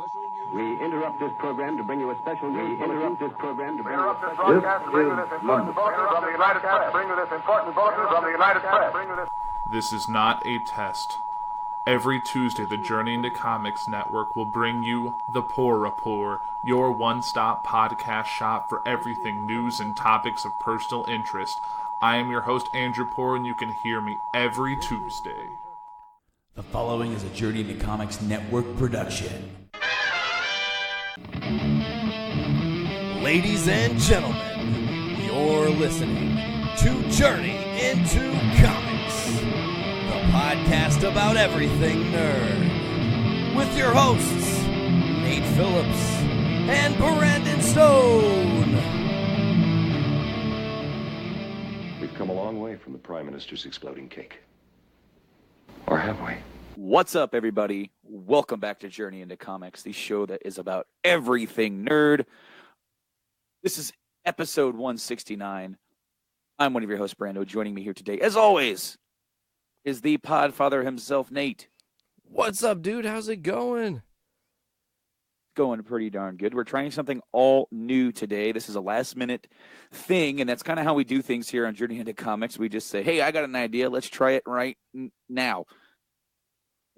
We interrupt this program to bring you a special news bulletin. We interrupt this program to bring you a special broadcast to bring you this important bulletin from the United Press. Bring you this important bulletin from the United Press. This is not a test. Every Tuesday, the Journey into Comics Network will bring you The Poor Rapport, your one-stop podcast shop for everything news and topics of personal interest. I am your host, Andrew Poor, and you can hear me every Tuesday. The following is a Journey into Comics Network production. Ladies and gentlemen, you're listening to Journey into Comics, the podcast about everything nerd, with your hosts, Nate Phillips and Brandon Stone. We've come a long way from the Prime Minister's exploding cake. Or have we? What's up, everybody? Welcome back to Journey into Comics, the show that is about everything nerd. This is episode 169. I'm one of your hosts, Brando. Joining me here today, as always, is the podfather himself, Nate. What's up, dude? How's it going? Going pretty darn good. We're trying something all new today. This is a last-minute thing, and that's kind of how we do things here on Journey into Comics. We just say, hey, I got an idea. Let's try it right now.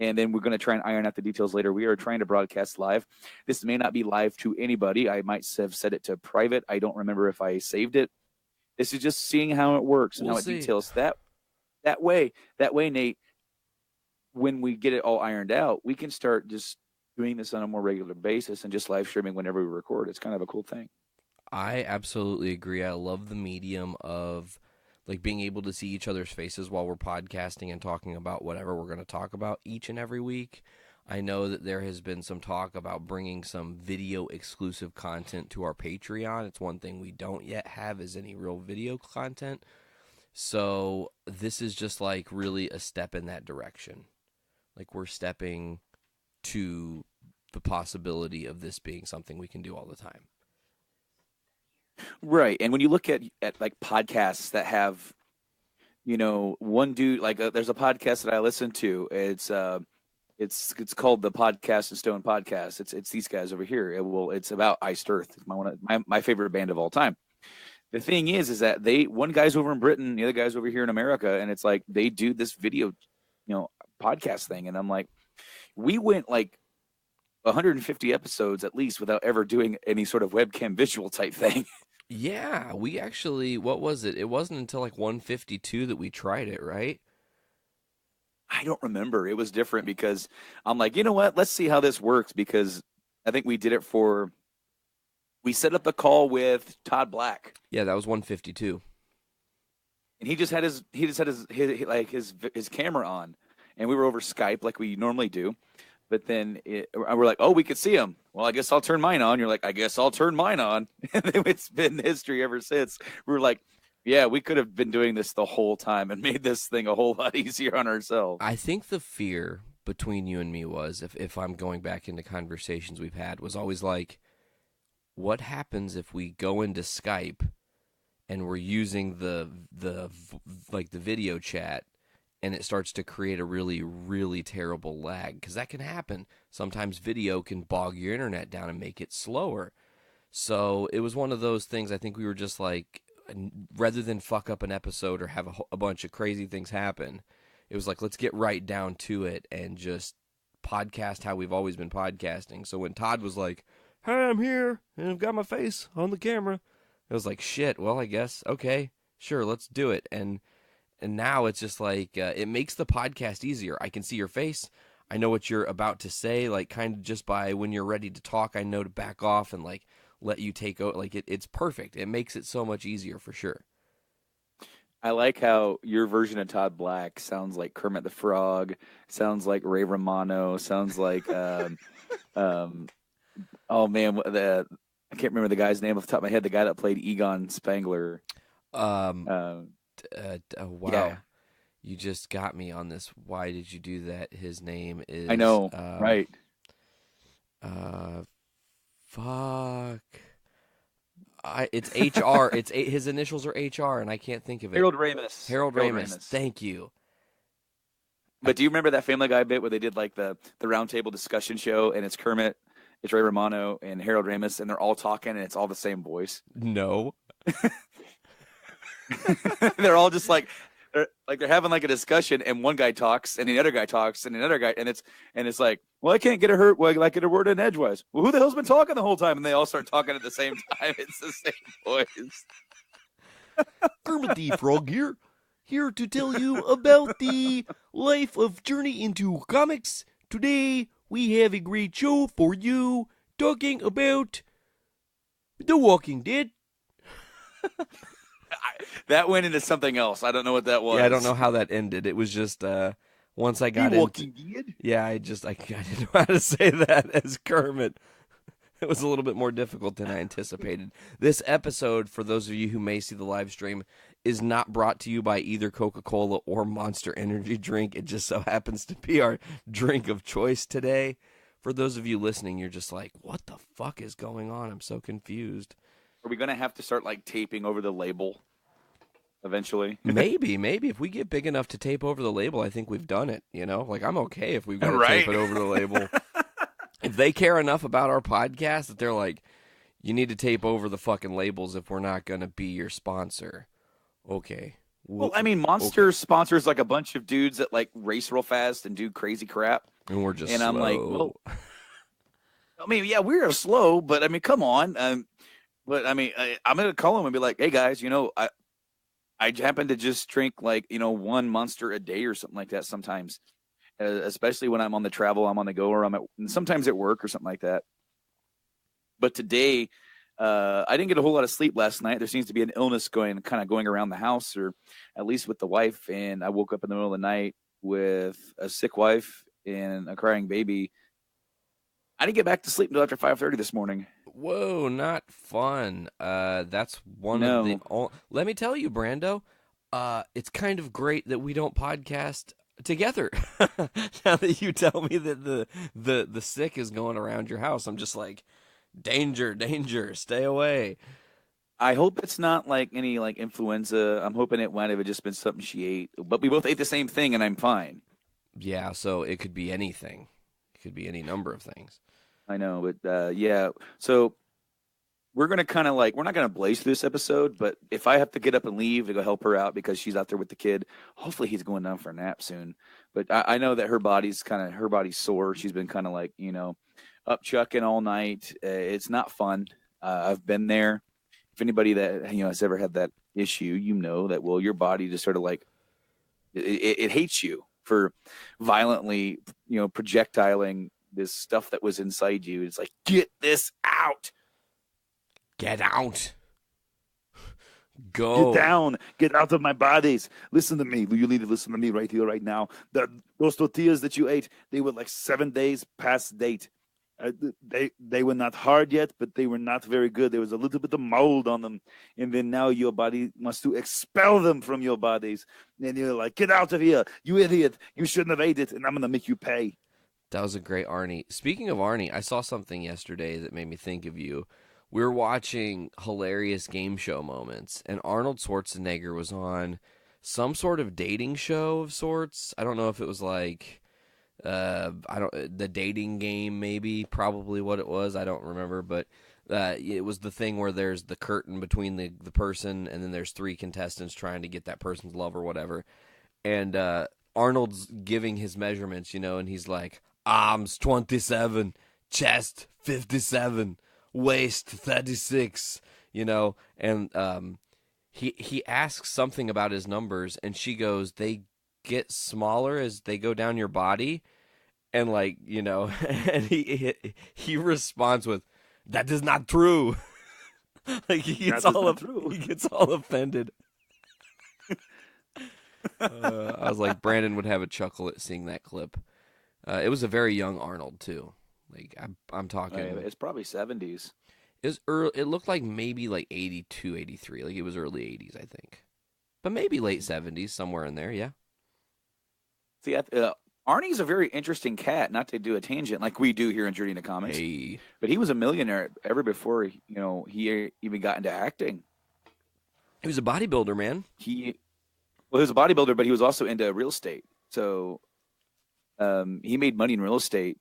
And then we're going to try and iron out the details later. We are trying to broadcast live. This may not be live to anybody. I might have set it to private. I don't remember if I saved it. This is just seeing how it works and how it details. That way, Nate, when we get it all ironed out, we can start just doing this on a more regular basis and just live streaming whenever we record. It's kind of a cool thing. I absolutely agree. I love the medium of like being able to see each other's faces while we're podcasting and talking about whatever we're going to talk about each and every week. I know that there has been some talk about bringing some video exclusive content to our Patreon. It's one thing we don't yet have is any real video content. So this is just like really a step in that direction. Like we're stepping to the possibility of this being something we can do all the time. Right. And when you look at like podcasts that have, you know, one dude, like there's a podcast that I listen to. It's called the Podcast and Stone Podcast. It's these guys over here. It's about Iced Earth. It's my favorite band of all time. The thing is that one guy's over in Britain, the other guy's over here in America, and it's like they do this video, podcast thing. And I'm like, we went like 150 episodes at least without ever doing any sort of webcam visual type thing. Yeah, we actually, what was it? It wasn't until like 152 that we tried it, right? I don't remember. It was different because I'm like, you know what? Let's see how this works, because I think we did it we set up the call with Todd Black. Yeah, that was 152. And he just had his camera on, and we were over Skype like we normally do. But then we're like, oh, we could see him. Well, I guess I'll turn mine on. You're like, I guess I'll turn mine on. And it's been history ever since. We were like, yeah, we could have been doing this the whole time and made this thing a whole lot easier on ourselves. I think the fear between you and me was, if I'm going back into conversations we've had, was always like, what happens if we go into Skype and we're using the video chat, and it starts to create a really, really terrible lag? Because that can happen. Sometimes video can bog your internet down and make it slower. So it was one of those things. I think we were just like, rather than fuck up an episode or have a bunch of crazy things happen, it was like, let's get right down to it and just podcast how we've always been podcasting. So when Todd was like, hey, I'm here, and I've got my face on the camera, I was like, shit, well, I guess, okay, sure, let's do it. And now it's just like, it makes the podcast easier. I can see your face. I know what you're about to say, like kind of just by when you're ready to talk, I know to back off and like let you take over. Like it's perfect. It makes it so much easier for sure. I like how your version of Todd Black sounds like Kermit the Frog, sounds like Ray Romano, sounds like, oh man, I can't remember the guy's name off the top of my head, the guy that played Egon Spangler. Wow. Yeah. You just got me on this. Why did you do that? His name is... I know, right. Fuck. It's HR. His initials are HR, and I can't think of it. Harold Ramis. Harold Ramis. Thank you. But do you remember that Family Guy bit where they did like the round table discussion show, and it's Kermit It's Ray Romano and Harold Ramis, and they're all talking, and it's all the same voice. No. They're all just like they're having like a discussion, and one guy talks, and the other guy talks, and another guy, and it's like, well, I can't get a word in edgewise. Well, who the hell's been talking the whole time? And they all start talking at the same time. It's the same voice. Kermit the Frog here to tell you about the life of Journey into Comics. Today we have a great show for you, talking about The Walking Dead. That went into something else. I don't know what that was. Yeah, I don't know how that ended. It was just once I got Walking Dead? Yeah, I didn't know how to say that as Kermit. It was a little bit more difficult than I anticipated. This episode, for those of you who may see the live stream, is not brought to you by either Coca-Cola or Monster Energy drink. It just so happens to be our drink of choice today. For those of you listening, you're just like, what the fuck is going on? I'm so confused. Are we going to have to start like taping over the label eventually? Maybe. If we get big enough to tape over the label, I think we've done it, you know? Like, I'm okay if we've got to tape it over the label. If they care enough about our podcast that they're like, you need to tape over the fucking labels if we're not going to be your sponsor. Okay. Well, I mean, Monster sponsors like a bunch of dudes that like race real fast and do crazy crap. And we're just And slow. I'm like, well, I mean, yeah, we're slow, but I mean, come on. But I mean, I'm going to call them and be like, hey guys, you know, I happen to just drink like, you know, one Monster a day or something like that sometimes. Especially when I'm on the travel, I'm on the go, or and sometimes at work or something like that. But today, I didn't get a whole lot of sleep last night. There seems to be an illness going around the house, or at least with the wife. And I woke up in the middle of the night with a sick wife and a crying baby. I didn't get back to sleep until after 5:30 this morning. Whoa, not fun. That's one of the. Let me tell you, Brando. It's kind of great that we don't podcast together. Now that you tell me that the sick is going around your house, I'm just like, danger, stay away. I hope it's not like any like influenza. I'm hoping it might have just been something she ate, but we both ate the same thing and I'm fine. Yeah, so it could be anything. It could be any number of things. I know, but yeah. So we're going to kind of like, we're not going to blaze through this episode, but if I have to get up and leave to go help her out because she's out there with the kid, hopefully he's going down for a nap soon. But I know that her body's sore. She's been kind of like, you know, up chucking all night. It's not fun. I've been there. If anybody that, you know, has ever had that issue, you know that, well, your body just sort of like, it hates you for violently, you know, projectiling this stuff that was inside you. It's like, get this out. Get out. Go. Get down. Get out of my bodies. Listen to me. You need to listen to me right here, right now. Those tortillas that you ate, they were like 7 days past date. They were not hard yet, but they were not very good. There was a little bit of mold on them. And then now your body wants to expel them from your bodies. And you're like, get out of here. You idiot. You shouldn't have ate it, and I'm going to make you pay. That was a great Arnie. Speaking of Arnie, I saw something yesterday that made me think of you. We were watching hilarious game show moments, and Arnold Schwarzenegger was on some sort of dating show of sorts. I don't know if it was like the dating game, maybe, probably what it was. I don't remember, but it was the thing where there's the curtain between the person, and then there's three contestants trying to get that person's love or whatever. And Arnold's giving his measurements, you know, and he's like, arms 27, chest 57. Waist 36, you know, and he asks something about his numbers, and she goes, they get smaller as they go down your body, and like, you know, and he responds with, that is not true. Like he gets all offended. I was like, Brandon would have a chuckle at seeing that clip. It was a very young Arnold too. Like I'm talking. It's probably 70s. It was early. It looked like maybe like 82, 83. Like it was early 80s, I think, but maybe late 70s, somewhere in there. Yeah. See, Arnie's a very interesting cat. Not to do a tangent like we do here in Journey into Comics, Hey. but he was a millionaire ever before he even got into acting. He was a bodybuilder, man. He was a bodybuilder, but he was also into real estate. So he made money in real estate,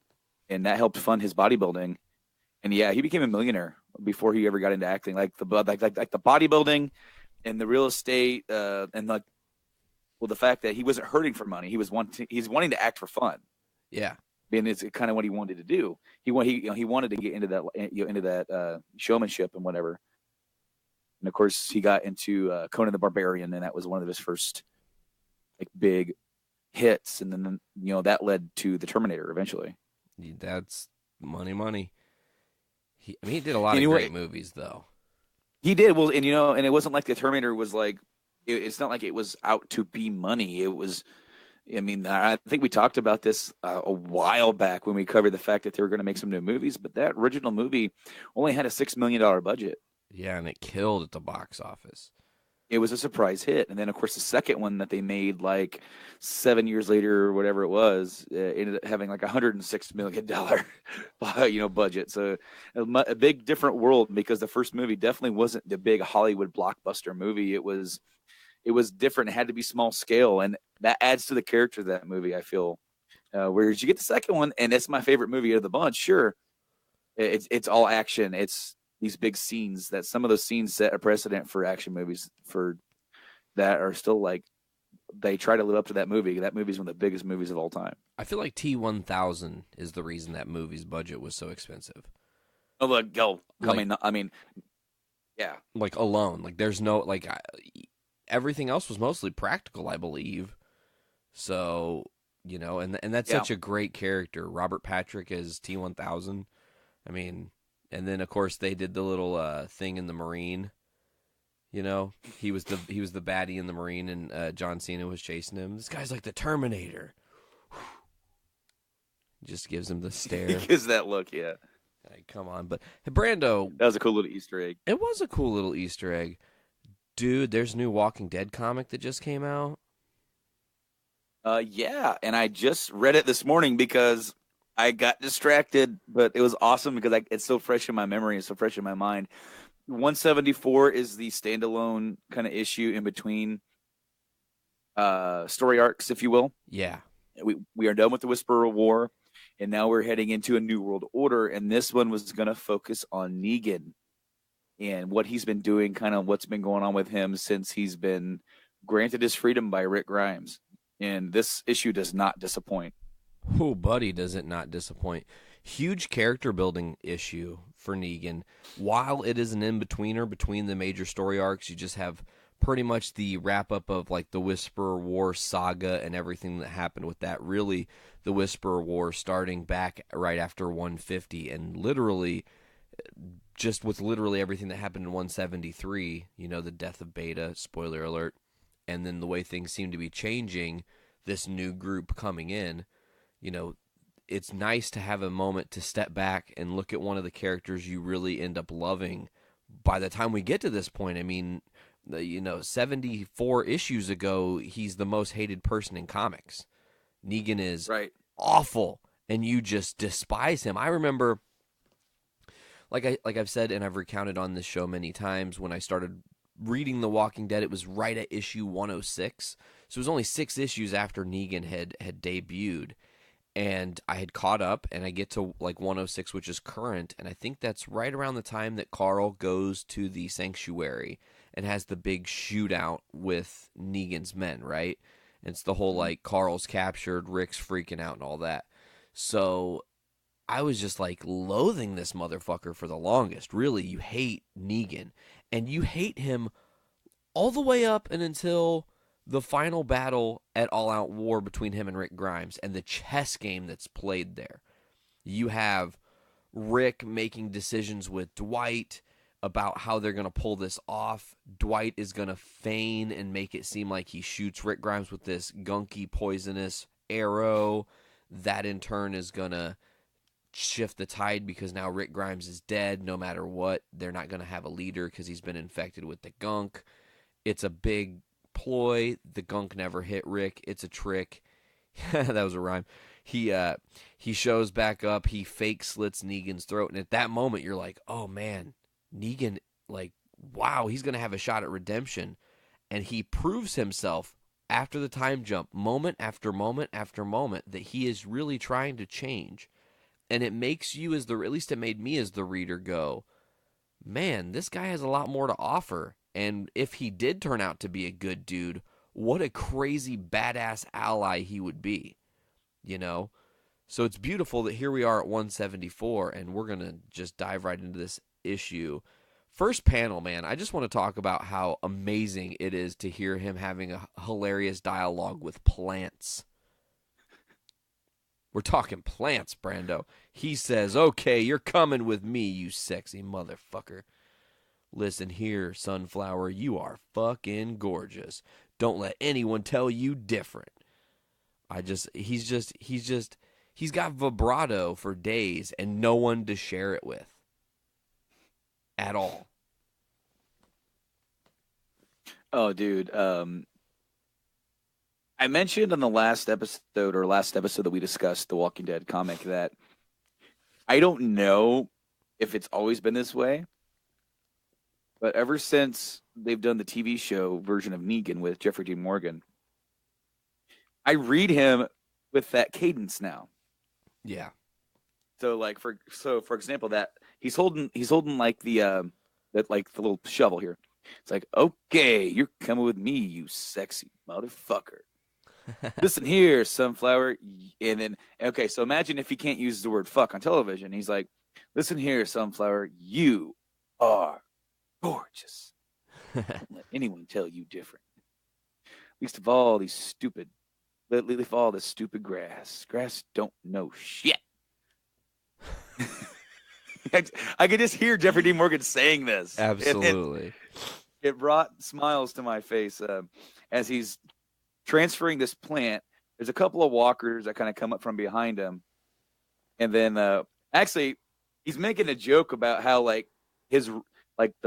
and that helped fund his bodybuilding. And yeah, he became a millionaire before he ever got into acting. Like the bodybuilding and the real estate, and like, well, the fact that he wasn't hurting for money, he's wanting to act for fun. Yeah. And it's kind of what he wanted to do. He wanted to get into that showmanship and whatever. And of course, he got into Conan the Barbarian, and that was one of his first like big hits. And then that led to the Terminator eventually. That's money. He did a lot of great movies though. He did well, and and it wasn't like the Terminator was like. It's not like it was out to be money. It was. I mean, I think we talked about this a while back when we covered the fact that they were going to make some new movies, but that original movie only had a $6 million budget. Yeah, and it killed at the box office. It was a surprise hit. And then, of course, the second one that they made like 7 years later or whatever it was, ended up having like $106 million budget. So a big different world, because the first movie definitely wasn't the big Hollywood blockbuster movie. It was different. It had to be small scale, and that adds to the character of that movie, I feel. Whereas you get the second one, and it's my favorite movie of the bunch. Sure, it's all action. It's these big scenes that some of those scenes set a precedent for action movies that are still like they try to live up to that movie. That movie is one of the biggest movies of all time. I feel like T-1000 is the reason that movie's budget was so expensive. Oh, look, I mean, yeah, like alone, like there's no like. Everything else was mostly practical, I believe. So, and that's such a great character. Robert Patrick as T-1000. I mean, and then of course they did the little thing in the Marine. He was the baddie in the Marine, and John Cena was chasing him. This guy's like the Terminator. Just gives him the stare. He gives that look, yeah. Like, come on, but hey, Brando. That was a cool little Easter egg. It was a cool little Easter egg. Dude, there's a new Walking Dead comic that just came out. Yeah, and I just read it this morning because I got distracted, but it was awesome because it's so fresh in my memory, it's so fresh in my mind. 174 is the standalone kind of issue in between story arcs, if you will. Yeah. We are done with the Whisperer of War, and now we're heading into a new world order, and this one was going to focus on Negan and what he's been doing, kind of what's been going on with him since he's been granted his freedom by Rick Grimes. And this issue does not disappoint. Oh, buddy, does it not disappoint. Huge character building issue for Negan. While it is an in-betweener between the major story arcs, you just have pretty much the wrap-up of like the Whisperer War saga and everything that happened with that. Really, the Whisperer War starting back right after 150, and literally just with literally everything that happened in 173, the death of Beta, spoiler alert, and then the way things seem to be changing, this new group coming in, it's nice to have a moment to step back and look at one of the characters you really end up loving. By the time we get to this point, I mean, 74 issues ago, he's the most hated person in comics. Negan is awful, and you just despise him. I remember, like I've said, and I've recounted on this show many times, when I started reading The Walking Dead, it was right at issue 106. So it was only 6 issues after Negan had debuted. And I had caught up, and I get to like 106, which is current, and I think that's right around the time that Carl goes to the sanctuary and has the big shootout with Negan's men, right? And it's the whole like Carl's captured, Rick's freaking out and all that. So I was just like loathing this motherfucker for the longest. Really, you hate Negan, and you hate him all the way up and until the final battle at All Out War between him and Rick Grimes and the chess game that's played there. You have Rick making decisions with Dwight about how they're going to pull this off. Dwight is going to feign and make it seem like he shoots Rick Grimes with this gunky, poisonous arrow. That in turn is going to shift the tide because now Rick Grimes is dead. No matter what, they're not going to have a leader because he's been infected with the gunk. It's a big ploy. The gunk never hit Rick. It's a trick. That was a rhyme. He shows back up. He fake slits Negan's throat, and at that moment you're like, oh man, Negan, like, wow, he's gonna have a shot at redemption. And he proves himself after the time jump, moment after moment after moment, that he is really trying to change. And it makes you at least it made me as the reader go, man, this guy has a lot more to offer. And if he did turn out to be a good dude, what a crazy badass ally he would be, you know? So it's beautiful that here we are at 174, and we're going to just dive right into this issue. First panel, man, I just want to talk about how amazing it is to hear him having a hilarious dialogue with plants. We're talking plants, Brando. He says, okay, you're coming with me, you sexy motherfucker. Listen here, Sunflower, you are fucking gorgeous. Don't let anyone tell you different. He's got vibrato for days and no one to share it with. At all. Oh, dude. I mentioned on the last episode that we discussed, the Walking Dead comic, that I don't know if it's always been this way, but ever since they've done the TV show version of Negan with Jeffrey Dean Morgan, I read him with that cadence now. Yeah. So for example, that he's holding like the little shovel here. It's like, okay, you're coming with me, you sexy motherfucker. Listen here, Sunflower. And then, okay, so imagine if he can't use the word fuck on television. He's like, listen here, Sunflower, you are gorgeous. Don't let anyone tell you different. Least of all these stupid, leave all this stupid grass. Grass don't know shit. I could just hear Jeffrey Dean Morgan saying this. Absolutely. It brought smiles to my face as he's transferring this plant. There's a couple of walkers that kind of come up from behind him. And then actually he's making a joke about how the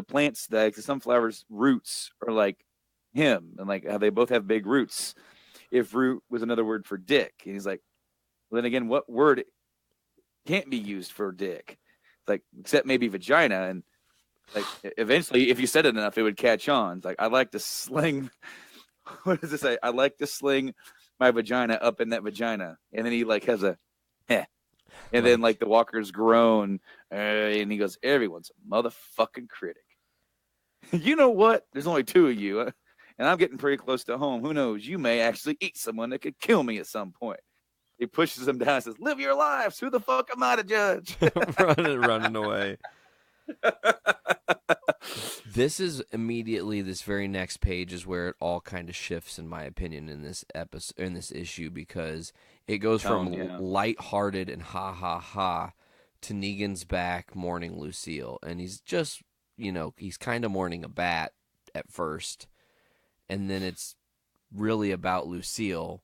plants, the sunflower's roots are like him, and like how they both have big roots. If root was another word for dick. And he's like, well, then again, what word can't be used for dick? Like, except maybe vagina. And like, eventually, if you said it enough, it would catch on. It's like, I like to sling. What does it say? I like to sling my vagina up in that vagina. And then he like has a, eh. And then like the walkers groan, and he goes, everyone's a motherfucking critic. You know what? There's only two of you, and I'm getting pretty close to home. Who knows? You may actually eat someone that could kill me at some point. He pushes him down and says, live your lives. Who the fuck am I to judge? running away. This is immediately, this very next page is where it all kind of shifts, in my opinion, in this episode, in this issue, because it goes from lighthearted and ha ha ha to Negan's back mourning Lucille, and he's just, he's kind of mourning a bat at first, and then it's really about Lucille,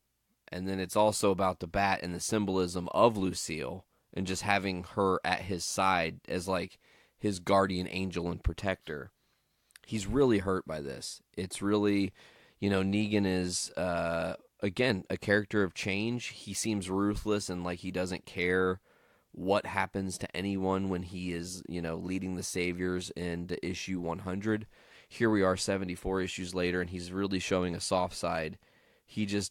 and then it's also about the bat and the symbolism of Lucille, and just having her at his side as like his guardian angel and protector. He's really hurt by this. It's really, Negan is, again, a character of change. He seems ruthless and like he doesn't care what happens to anyone when he is, leading the Saviors into issue 100. Here we are 74 issues later, and he's really showing a soft side. He's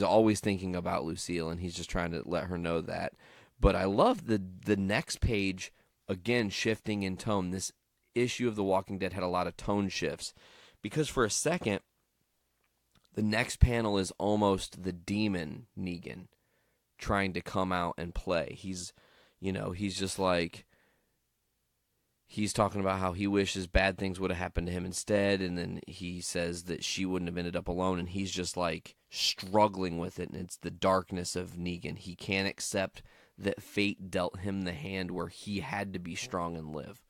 always thinking about Lucille, and he's just trying to let her know that. But I love the next page, again, shifting in tone. This issue of The Walking Dead had a lot of tone shifts, because for a second, the next panel is almost the demon Negan trying to come out and play. He's just like, he's talking about how he wishes bad things would have happened to him instead, and then he says that she wouldn't have ended up alone, and he's just like struggling with it, and it's the darkness of Negan. He can't accept that fate dealt him the hand where he had to be strong and live.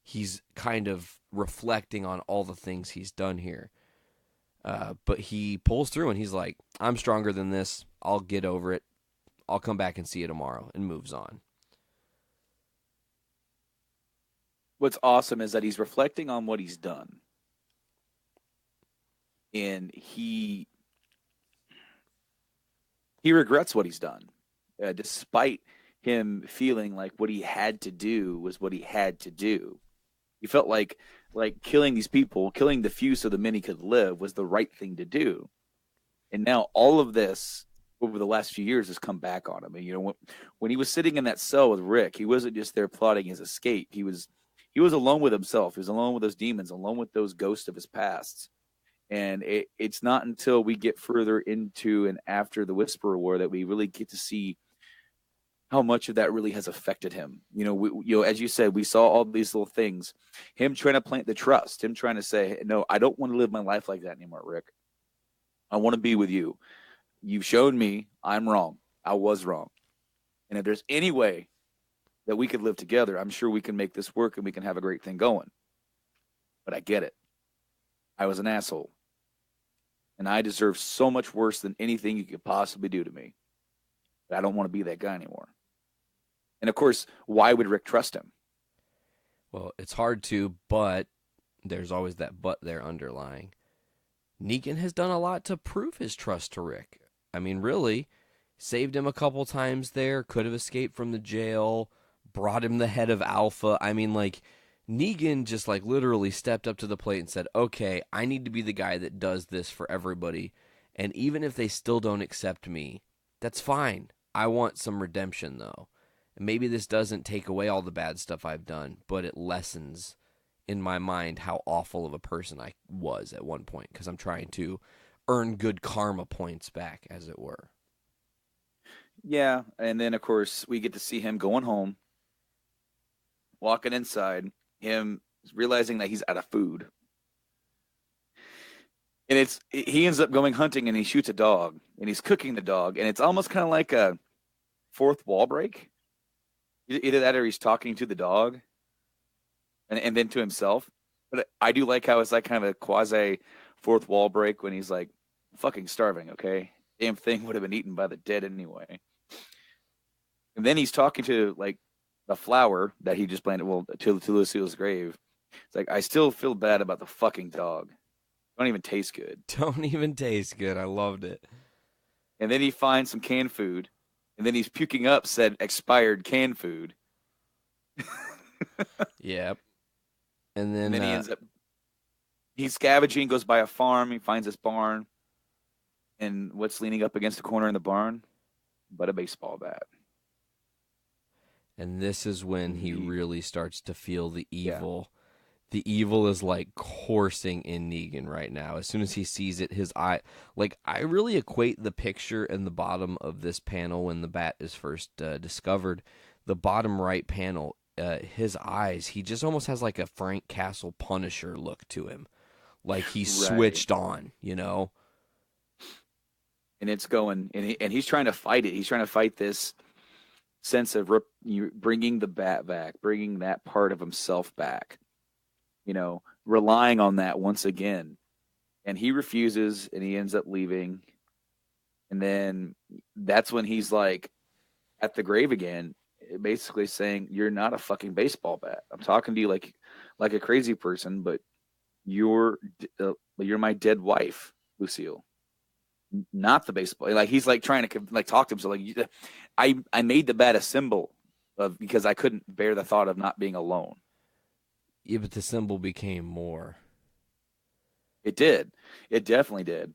He's kind of reflecting on all the things he's done here. But he pulls through, and he's like, I'm stronger than this. I'll get over it. I'll come back and see you tomorrow, and moves on. What's awesome is that he's reflecting on what he's done. And he regrets what he's done, despite him feeling like what he had to do was what he had to do. He felt like killing these people, killing the few so the many could live, was the right thing to do. And now all of this, over the last few years has come back on him. And, you know, when he was sitting in that cell with Rick, he wasn't just there plotting his escape. He was alone with himself. He was alone with those demons, alone with those ghosts of his past. And it's not until we get further into and after the Whisperer War that we really get to see how much of that really has affected him. You know, as you said, we saw all these little things. Him trying to plant the trust. Him trying to say, no, I don't want to live my life like that anymore, Rick. I want to be with you. You've shown me I'm wrong. I was wrong. And if there's any way that we could live together, I'm sure we can make this work and we can have a great thing going. But I get it. I was an asshole. And I deserve so much worse than anything you could possibly do to me. But I don't want to be that guy anymore. And of course, why would Rick trust him? Well, it's hard to, but there's always that but there underlying. Negan has done a lot to prove his trust to Rick. I mean, really, saved him a couple times there, could have escaped from the jail, brought him the head of Alpha. I mean, like, Negan just, like, literally stepped up to the plate and said, okay, I need to be the guy that does this for everybody. And even if they still don't accept me, that's fine. I want some redemption, though. And maybe this doesn't take away all the bad stuff I've done, but it lessens in my mind how awful of a person I was at one point, because I'm trying to earn good karma points back, as it were. Yeah, and then, of course, we get to see him going home, walking inside, him realizing that he's out of food. And he ends up going hunting, and he shoots a dog, and he's cooking the dog, and it's almost kind of like a fourth wall break. Either that or he's talking to the dog and then to himself. But I do like how it's like kind of a quasi fourth wall break when he's like, fucking starving, okay? Damn thing would have been eaten by the dead anyway. And then he's talking to, like, the flower that he just planted, well, to Lucille's grave. It's like, I still feel bad about the fucking dog. Don't even taste good. Don't even taste good. I loved it. And then he finds some canned food, and then he's puking up said expired canned food. Yep. And then he ends up, he's scavenging, goes by a farm, he finds this barn, and what's leaning up against the corner in the barn? But a baseball bat. And this is when he really starts to feel the evil. Yeah. The evil is like coursing in Negan right now. As soon as he sees it, his eye, like, I really equate the picture in the bottom of this panel when the bat is first discovered. The bottom right panel, his eyes, he just almost has like a Frank Castle Punisher look to him. Like he's switched on, you know? And it's going, and he's trying to fight it. He's trying to fight this sense of bringing the bat back, bringing that part of himself back. You know, relying on that once again. And he refuses, and he ends up leaving. And then that's when he's like at the grave again, basically saying, you're not a fucking baseball bat. I'm talking to you like a crazy person, but you're my dead wife, Lucille. Not the baseball. Like, he's like trying to like talk to him. So like, I made the bat a symbol of, because I couldn't bear the thought of not being alone. Yeah, but the symbol became more. It did. It definitely did.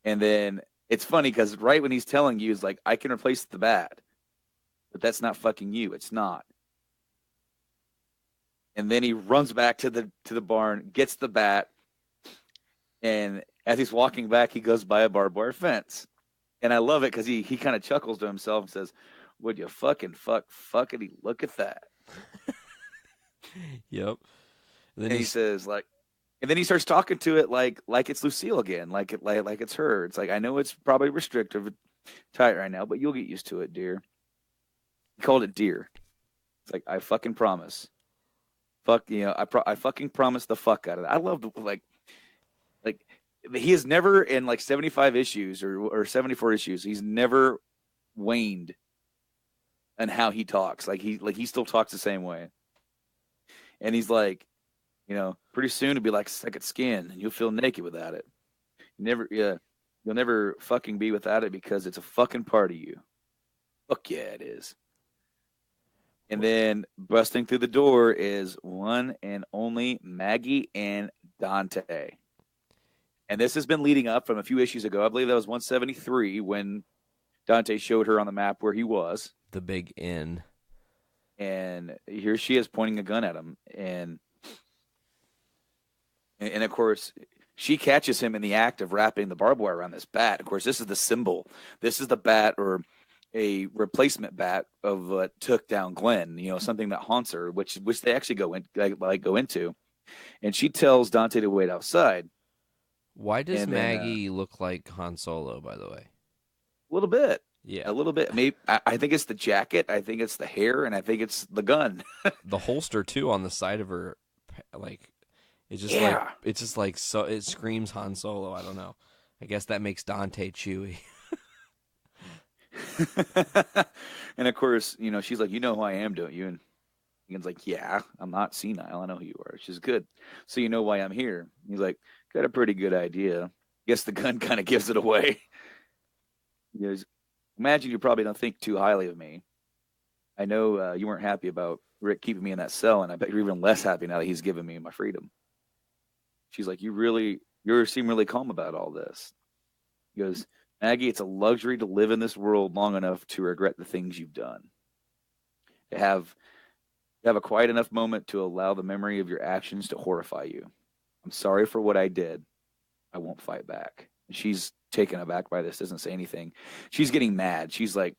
And then it's funny because right when he's telling you, is like, I can replace the bat, but that's not fucking you. It's not. And then he runs back to the barn, gets the bat, and as he's walking back, he goes by a barbed wire fence. And I love it because he kind of chuckles to himself and says, would you fucking fuckity look at that? Yep. And then he says, like, and then he starts talking to it like it's Lucille again, like it's her. It's like, I know it's probably restrictive, tight right now, but you'll get used to it, dear. He called it dear. It's like, I fucking promise. Fuck, you know, I fucking promise the fuck out of it. I love like he has never in like 75 issues or 74 issues, he's never waned on how he talks. Like he still talks the same way. And he's like, you know, pretty soon it'll be like second skin, and you'll feel naked without it. You'll never fucking be without it because it's a fucking part of you. Fuck yeah, it is. And then busting through the door is one and only Maggie and Dante. And this has been leading up from a few issues ago. I believe that was 173 when Dante showed her on the map where he was. The big inn. And here she is pointing a gun at him. And of course, she catches him in the act of wrapping the barbed wire around this bat. Of course, this is the symbol. This is the bat, or a replacement bat of what took down Glenn, something that haunts her, which they actually go into. And she tells Dante to wait outside. Why does Maggie look like Han Solo, by the way? A little bit. Yeah. A little bit. Maybe I think it's the jacket, I think it's the hair, and I think it's the gun. The holster too on the side of her, like it's just like so it screams Han Solo. I don't know. I guess that makes Dante Chewie. And of course, she's like, "You know who I am, don't you?" And Negan's like, "Yeah, I'm not senile. I know who you are." She's good. "So you know why I'm here?" He's like, "Got a pretty good idea." Guess the gun kind of gives it away. He goes, "Imagine you probably don't think too highly of me. I know you weren't happy about Rick keeping me in that cell, and I bet you're even less happy now that he's given me my freedom." She's like, you seem really calm about all this." He goes, "Maggie, it's a luxury to live in this world long enough to regret the things you've done. To have a quiet enough moment to allow the memory of your actions to horrify you. I'm sorry for what I did. I won't fight back." And she's taken aback by this, doesn't say anything. She's getting mad. She's like,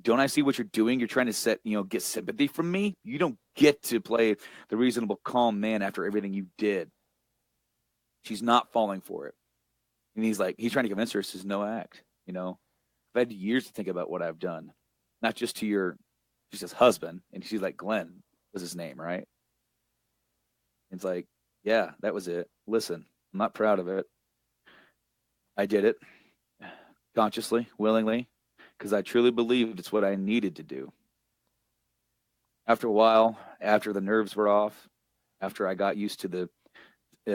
"Don't I see what you're doing? You're trying to get sympathy from me? You don't get to play the reasonable, calm man after everything you did." She's not falling for it. And he's trying to convince her. Says, "No, act. I've had years to think about what I've done. Not just to your," she says, "husband." And she's like, "Glenn was his name, right?" And it's like, "Yeah, that was it. Listen, I'm not proud of it. I did it consciously, willingly, because I truly believed it's what I needed to do. After a while, after the nerves were off, after I got used to the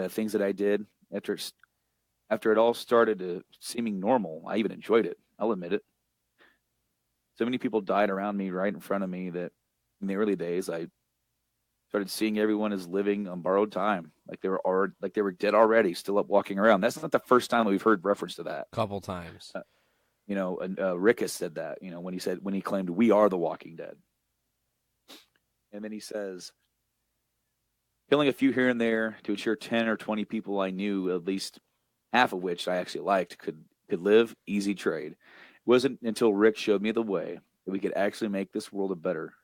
things that I did, after it all started seeming normal, I even enjoyed it. I'll admit it. So many people died around me, right in front of me, that in the early days, I started seeing everyone as living on borrowed time, like they were dead already, still up walking around." That's not the first time we've heard reference to that. Couple times. Rick has said that, when he claimed we are the Walking Dead. And then he says, "Killing a few here and there to ensure 10 or 20 people I knew, at least half of which I actually liked, could live, easy trade. It wasn't until Rick showed me the way that we could actually make this world a better.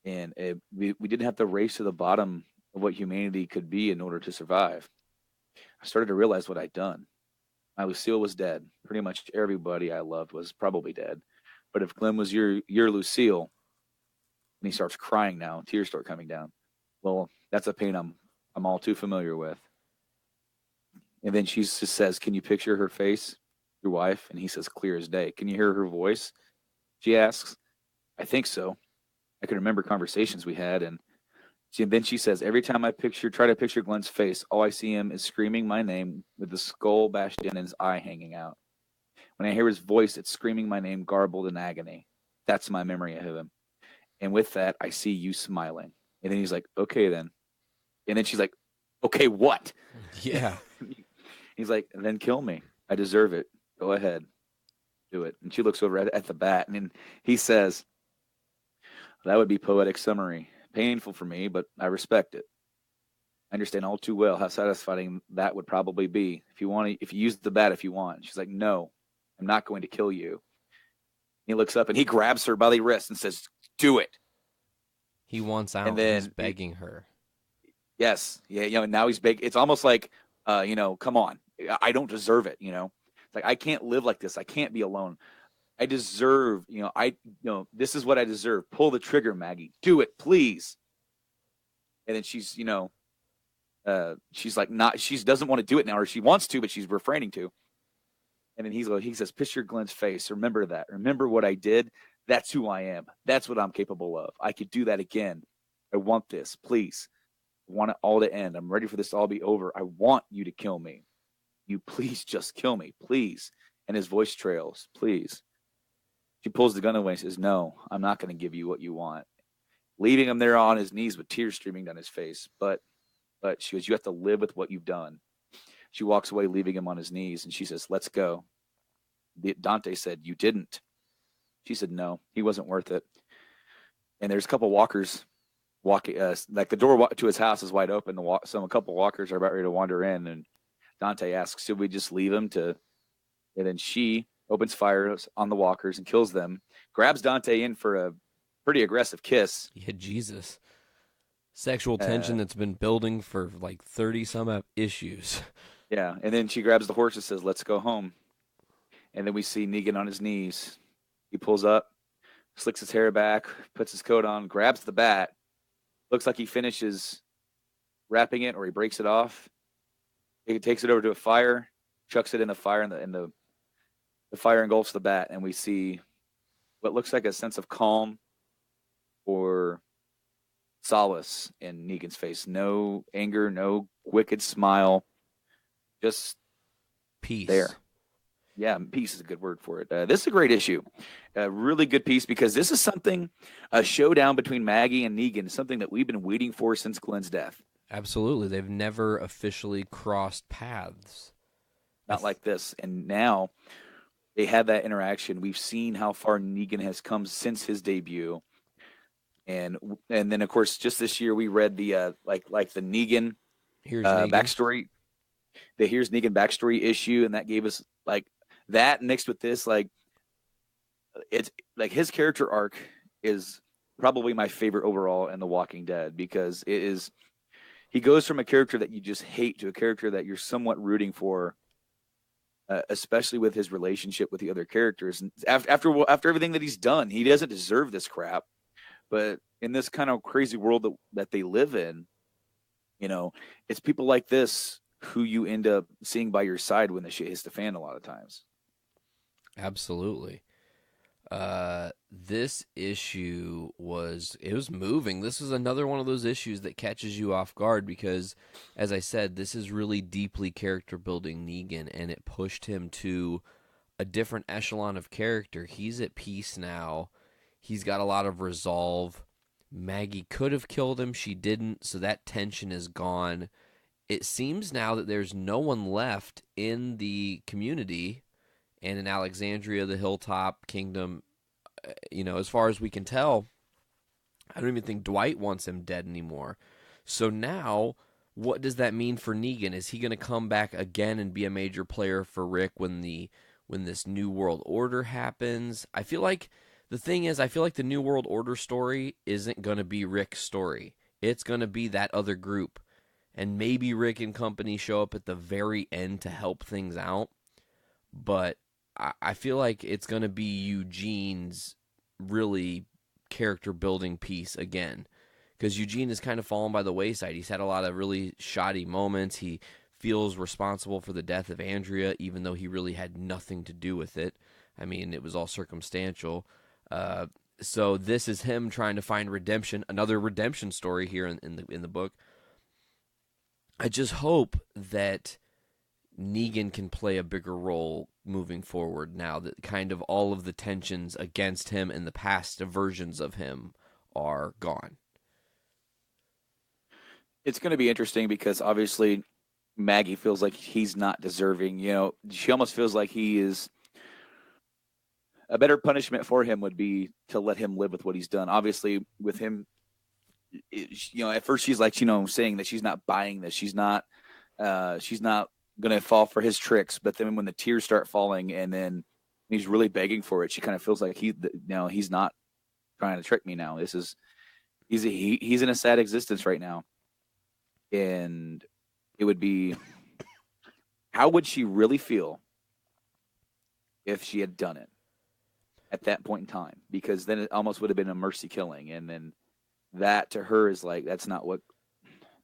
And we didn't have to race to the bottom of what humanity could be in order to survive. I started to realize what I'd done. My Lucille was dead. Pretty much everybody I loved was probably dead. But if Glenn was your Lucille," and he starts crying now, tears start coming down, "well, that's a pain I'm all too familiar with." And then she just says, "Can you picture her face, your wife?" And he says, "Clear as day." "Can you hear her voice?" she asks. "I think so. I can remember conversations we had." And then she says, "Every time I try to picture Glenn's face, all I see him is screaming my name with the skull bashed in and his eye hanging out. When I hear his voice, it's screaming my name garbled in agony. That's my memory of him. And with that, I see you smiling." And then he's like, "Okay, then." And then she's like, "Okay, what?" Yeah. He's like, "Then kill me. I deserve it. Go ahead. Do it." And she looks over at the bat, and then he says, "That would be poetic summary. Painful for me, but I respect it. I understand all too well how satisfying that would probably be. If you use the bat if you want." She's like, "No, I'm not going to kill you." He looks up and he grabs her by the wrist and says, "Do it." He wants out. And then he's begging her. Yes. Yeah. And now he's begging. It's almost like, come on. I don't deserve it. It's like, I can't live like this. I can't be alone. I deserve, this is what I deserve. Pull the trigger, Maggie. Do it, please. And then she's like, she doesn't want to do it now, or she wants to, but she's refraining to. And then he says, "Picture Glenn's face. Remember that. Remember what I did. That's who I am. That's what I'm capable of. I could do that again. I want this, please. I want it all to end. I'm ready for this to all be over. I want you to kill me. You please just kill me, please." And his voice trails, "Please." She pulls the gun away and says, "No, I'm not going to give you what you want." Leaving him there on his knees with tears streaming down his face. But she goes, "You have to live with what you've done." She walks away, leaving him on his knees, and she says, "Let's go." Dante said, "You didn't." She said, "No, he wasn't worth it." And there's a couple walkers walking, like the door to his house is wide open. A couple walkers are about ready to wander in, and Dante asks, "Should we just leave him to?" And then she opens fire on the walkers and kills them. Grabs Dante in for a pretty aggressive kiss. Yeah, Jesus. Sexual tension that's been building for like 30 some issues. Yeah, and then she grabs the horse and says, "Let's go home." And then we see Negan on his knees. He pulls up, slicks his hair back, puts his coat on, grabs the bat. Looks like he finishes wrapping it, or he breaks it off. He takes it over to a fire, chucks it in the fire, and the fire engulfs the bat, and we see what looks like a sense of calm or solace in Negan's face. No anger, no wicked smile, just peace. There. Yeah, peace is a good word for it. This is a great issue. A really good piece, because this is something, a showdown between Maggie and Negan, something that we've been waiting for since Glenn's death. Absolutely. They've never officially crossed paths. Not like this. And now they had that interaction. We've seen how far Negan has come since his debut. And then, of course, just this year we read the like the Negan, Negan backstory. The Here's Negan backstory issue, and that gave us like that mixed with this, like it's like his character arc is probably my favorite overall in The Walking Dead, because he goes from a character that you just hate to a character that you're somewhat rooting for, especially with his relationship with the other characters. And after everything that he's done, he doesn't deserve this crap. But in this kind of crazy world that they live in, you know, it's people like this who you end up seeing by your side when the shit hits the fan a lot of times. Absolutely. This issue was moving. This is another one of those issues that catches you off guard because, as I said, this is really deeply character building Negan, and it pushed him to a different echelon of character. He's at peace now. He's got a lot of resolve. Maggie could have killed him. She didn't, so that tension is gone. It seems now that there's no one left in the community and in Alexandria, the Hilltop Kingdom. You know, as far as we can tell, I don't even think Dwight wants him dead anymore. So now, what does that mean for Negan? Is he going to come back again and be a major player for Rick when this New World Order happens? I feel like the New World Order story isn't going to be Rick's story. It's going to be that other group. And maybe Rick and company show up at the very end to help things out. But I feel like it's going to be Eugene's really character-building piece again. Because Eugene has kind of fallen by the wayside. He's had a lot of really shoddy moments. He feels responsible for the death of Andrea, even though he really had nothing to do with it. I mean, it was all circumstantial. So this is him trying to find redemption, another redemption story here in the book. I just hope that Negan can play a bigger role moving forward now that kind of all of the tensions against him and the past versions of him are gone. It's going to be interesting because obviously Maggie feels like he's not deserving. You know, she almost feels like he is. A better punishment for him would be to let him live with what he's done. Obviously, with him, you know, at first she's like, you know, saying that she's not buying this. She's not going to fall for his tricks. But then when the tears start falling and then he's really begging for it, she kind of feels like he's not trying to trick me now. He's in a sad existence right now. And it would be, how would she really feel if she had done it at that point in time? Because then it almost would have been a mercy killing. And then that to her is like, that's not what,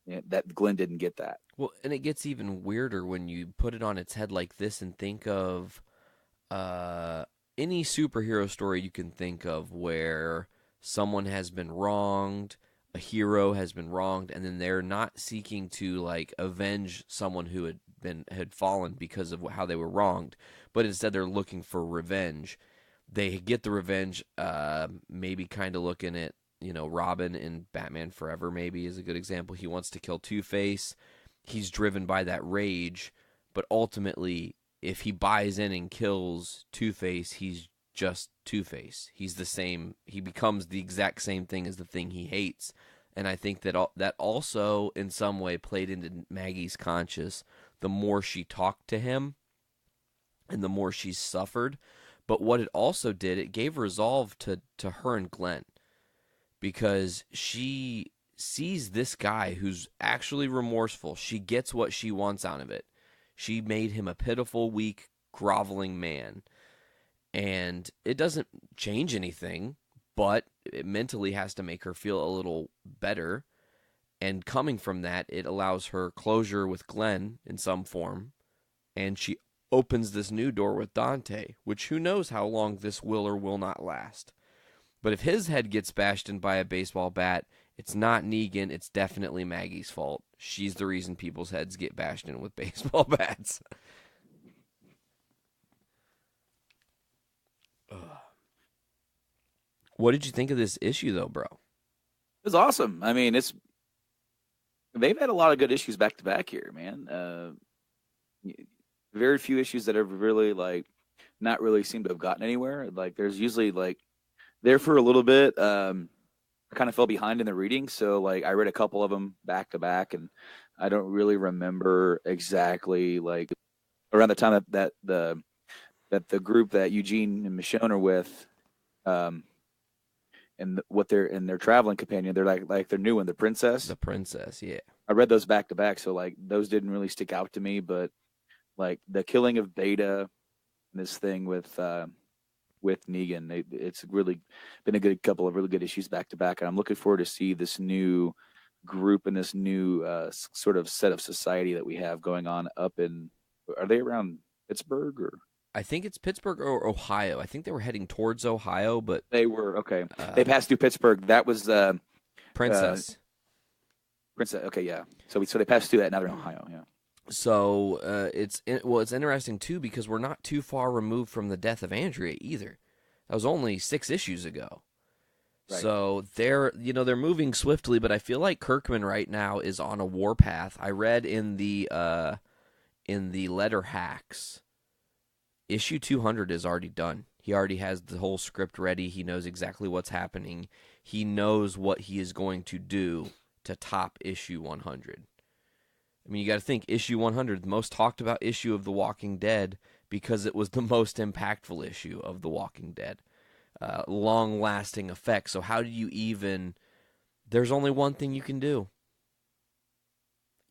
that Glenn didn't get that. Well, and it gets even weirder when you put it on its head like this and think of any superhero story you can think of where someone has been wronged, a hero has been wronged, and then they're not seeking to like avenge someone who had fallen because of how they were wronged, but instead they're looking for revenge. They get the revenge, maybe kind of looking at, you know, Robin in Batman Forever maybe is a good example. He wants to kill Two-Face. He's driven by that rage, but ultimately if he buys in and kills Two-Face, he's just Two-Face. He's the same. He becomes the exact same thing as the thing he hates. And I think that that also, in some way, played into Maggie's conscience. The more she talked to him, and the more she suffered. But what it also did, it gave resolve to her and Glenn, because she sees this guy who's actually remorseful. She gets what she wants out of it. She made him a pitiful, weak, groveling man. And it doesn't change anything, but it mentally has to make her feel a little better. And coming from that, it allows her closure with Glenn in some form. And she opens this new door with Dante, which who knows how long this will or will not last. But if his head gets bashed in by a baseball bat, it's not Negan, it's definitely Maggie's fault. She's the reason people's heads get bashed in with baseball bats. What did you think of this issue, though, bro? It was awesome. I mean, they've had a lot of good issues back to back here, man. Very few issues that have really not really seemed to have gotten anywhere. Like there's usually there for a little bit. I kind of fell behind in the reading, so I read a couple of them back to back, and I don't really remember exactly around the time that the group that Eugene and Michonne are with, and what their traveling companion, they're like their new one, the princess. The princess, yeah. I read those back to back, so those didn't really stick out to me, but the killing of Beta and this thing with Negan, it's really been a good couple of really good issues back to back, and I'm looking forward to see this new group and this new sort of set of society that we have going on up in. Are they around Pittsburgh or? I think it's Pittsburgh or Ohio. I think they were heading towards Ohio, but they were okay. They passed through Pittsburgh. That was Princess. Princess. Okay, yeah. So they passed through that. Now they're in Ohio. Yeah. So it's interesting too, because we're not too far removed from the death of Andrea either. That was only 6 issues ago. Right. So they're moving swiftly, but I feel like Kirkman right now is on a warpath. I read in the letter hacks, issue 200 is already done. He already has the whole script ready. He knows exactly what's happening. He knows what he is going to do to top issue 100. I mean, you got to think, issue 100, the most talked about issue of The Walking Dead, because it was the most impactful issue of The Walking Dead. Long-lasting effect. So how do you even... There's only one thing you can do.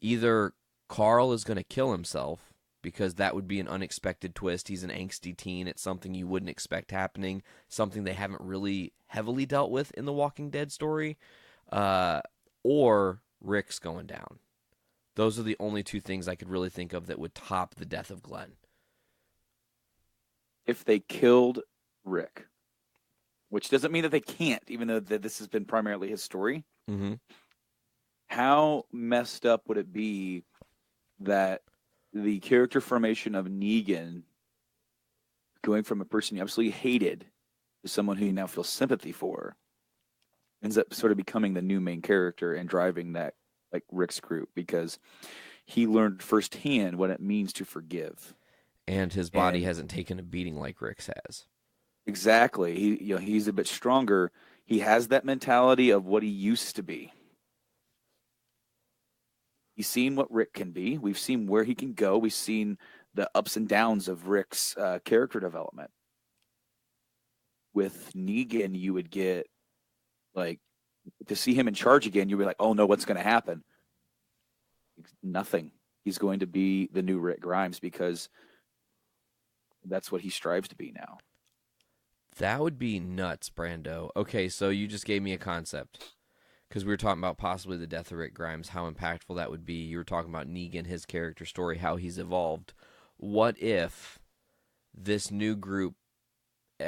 Either Carl is going to kill himself, because that would be an unexpected twist. He's an angsty teen. It's something you wouldn't expect happening, something they haven't really heavily dealt with in the Walking Dead story, or Rick's going down. Those are the only 2 things I could really think of that would top the death of Glenn. If they killed Rick, which doesn't mean that they can't, even though this has been primarily his story, how messed up would it be that the character formation of Negan, going from a person you absolutely hated to someone who you now feel sympathy for, ends up sort of becoming the new main character and driving that, Rick's group, because he learned firsthand what it means to forgive. And his body hasn't taken a beating like Rick's has. Exactly. He's a bit stronger. He has that mentality of what he used to be. He's seen what Rick can be. We've seen where he can go. We've seen the ups and downs of Rick's character development. With Negan, you would get, to see him in charge again, you'd be like, oh no, what's going to happen? Nothing. He's going to be the new Rick Grimes, because that's what he strives to be now. That would be nuts, Brando. Okay, so you just gave me a concept. Because we were talking about possibly the death of Rick Grimes, how impactful that would be. You were talking about Negan, his character story, how he's evolved. What if this new group,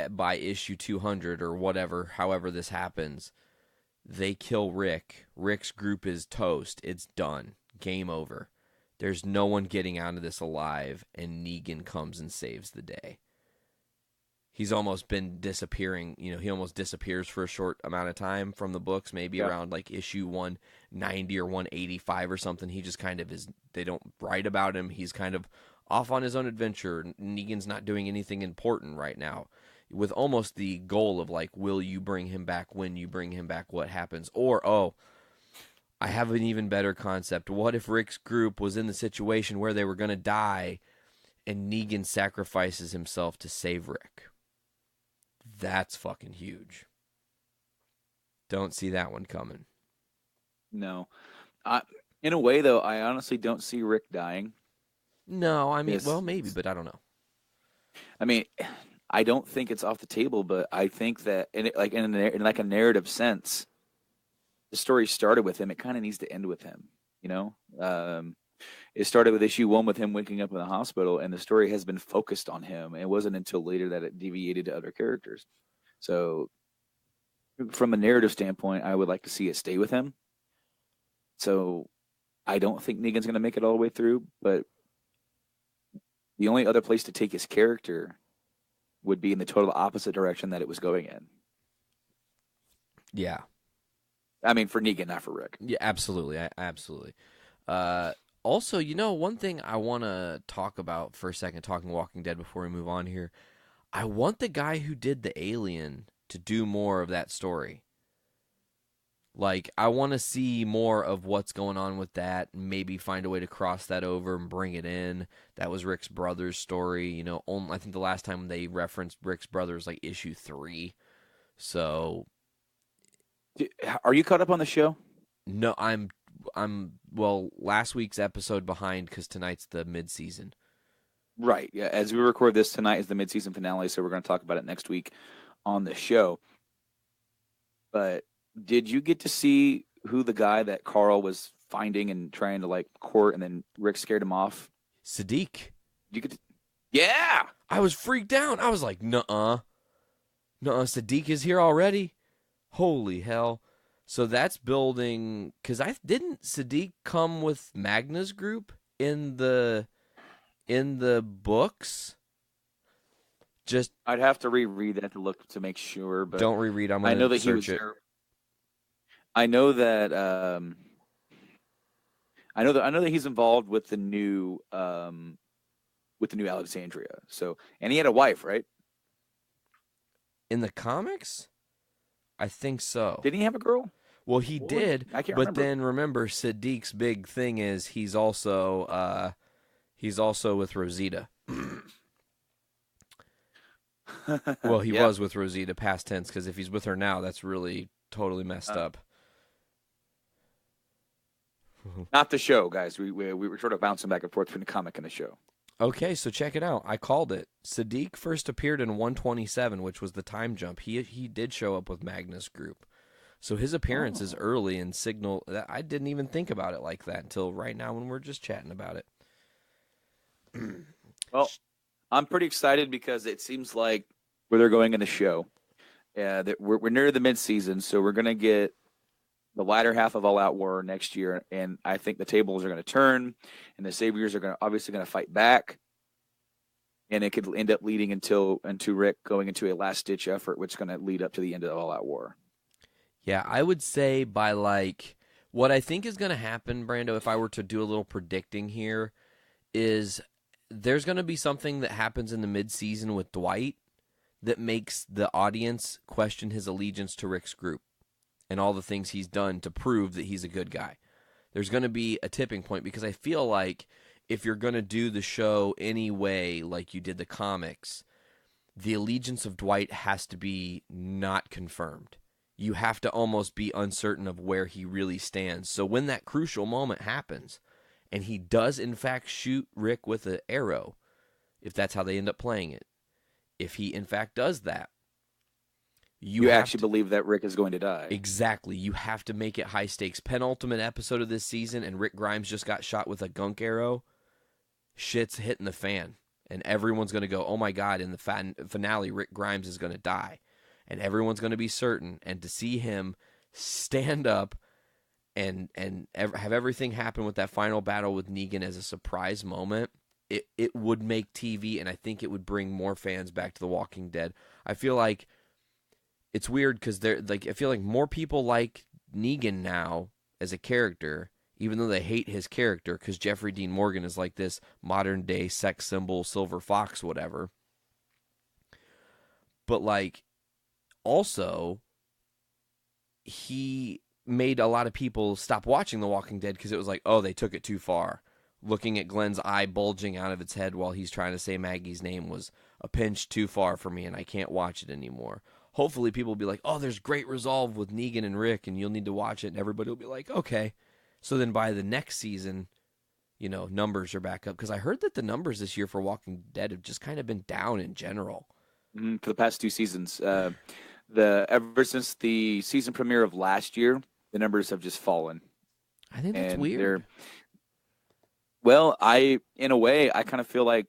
by issue 200 or whatever, however this happens, they kill Rick. Rick's group is toast. It's done. Game over. There's no one getting out of this alive, and Negan comes and saves the day. He's almost been disappearing. He almost disappears for a short amount of time from the books, maybe around issue 190 or 185 or something. He just kind of is, they don't write about him. He's kind of off on his own adventure. Negan's not doing anything important right now, with almost the goal of like, will you bring him back? When you bring him back, what happens? Or, oh, I have an even better concept. What if Rick's group was in the situation where they were going to die and Negan sacrifices himself to save Rick? That's fucking huge. Don't see that one coming. No. In a way, though, I honestly don't see Rick dying. No, I mean, well, maybe, but I don't know. I mean, I don't think it's off the table, but I think that, in a narrative sense, the story started with him. It kind of needs to end with him, you know? It started with issue 1 with him waking up in the hospital, and the story has been focused on him. It wasn't until later that it deviated to other characters. So, from a narrative standpoint, I would like to see it stay with him. So, I don't think Negan's going to make it all the way through, but the only other place to take his character would be in the total opposite direction that it was going in. Yeah. I mean, for Negan, not for Rick. Yeah, absolutely. Absolutely. Also, you know, one thing I want to talk about for a second, talking Walking Dead before we move on here. I want the guy who did the alien to do more of that story. Like, I want to see more of what's going on with that, and maybe find a way to cross that over and bring it in. That was Rick's brother's story. You know, I think the last time they referenced Rick's brother was like issue 3. So, are you caught up on the show? No, I'm last week's episode behind because tonight's the mid-season. Right. Yeah. As we record this, tonight is the mid-season finale, so we're going to talk about it next week on the show. But did you get to see who the guy that Carl was finding and trying to like court, and then Rick scared him off? Sadiq. Yeah. I was freaked out. I was like, nuh-uh. Sadiq is here already? Holy hell. So that's building, because didn't Sadiq come with Magna's group in the books? Just I'd have to reread that to make sure, but don't reread. I'm going to search it. I know that I know that he's involved with the new Alexandria. So, and he had a wife, right? In the comics? I think so. Didn't he have a girl? Well, he did, I can't but remember. then remember, Sadiq's big thing is he's also with Rosita. Well, he was with Rosita, past tense, because if he's with her now, that's really totally messed up. Not the show, guys. We were sort of bouncing back and forth between the comic and the show. Okay, so check it out. I called it. Sadiq first appeared in 127, which was the time jump. He did show up with Magnus Group. So his appearance is early and signal that I didn't even think about it like that until right now when we're just chatting about it. Well, I'm pretty excited because it seems like where they're going in the show, that we're near the mid-season, so we're going to get the latter half of All Out War next year, and I think the tables are going to turn, and the Saviors are obviously going to fight back, and it could end up leading into Rick going into a last-ditch effort, which is going to lead up to the end of All Out War. Yeah, I would say by what I think is going to happen, Brando, if I were to do a little predicting here, is there's going to be something that happens in the mid-season with Dwight that makes the audience question his allegiance to Rick's group and all the things he's done to prove that he's a good guy. There's going to be a tipping point because I feel like if you're going to do the show anyway like you did the comics, the allegiance of Dwight has to be not confirmed. You have to almost be uncertain of where he really stands. So when that crucial moment happens and he does in fact shoot Rick with an arrow, if that's how they end up playing it, if he in fact does that, you actually believe that Rick is going to die. Exactly. You have to make it high stakes. Penultimate episode of this season, and Rick Grimes just got shot with a gunk arrow. Shit's hitting the fan. And everyone's going to go, oh my God, in the finale, Rick Grimes is going to die. And everyone's going to be certain. And to see him stand up and have everything happen with that final battle with Negan as a surprise moment, it would make TV, and I think it would bring more fans back to The Walking Dead. I feel like it's weird because I feel like more people like Negan now as a character. even though they hate his character, because Jeffrey Dean Morgan is like this modern-day sex symbol, silver fox, whatever. But, like, also, he made a lot of people stop watching The Walking Dead because it was like, oh, they took it too far. Looking at Glenn's eye bulging out of its head while he's trying to say Maggie's name was a pinch too far for me, and I can't watch it anymore. Hopefully people will be like, oh, there's great resolve with Negan and Rick, and you'll need to watch it, and everybody will be like, okay. So then by the next season, you know, numbers are back up. Because I heard that the numbers this year for Walking Dead have just kind of been down in general. For the past 2 seasons. Ever since the season premiere of last year, the numbers have just fallen. I think that's weird. Well, in a way, I kind of feel like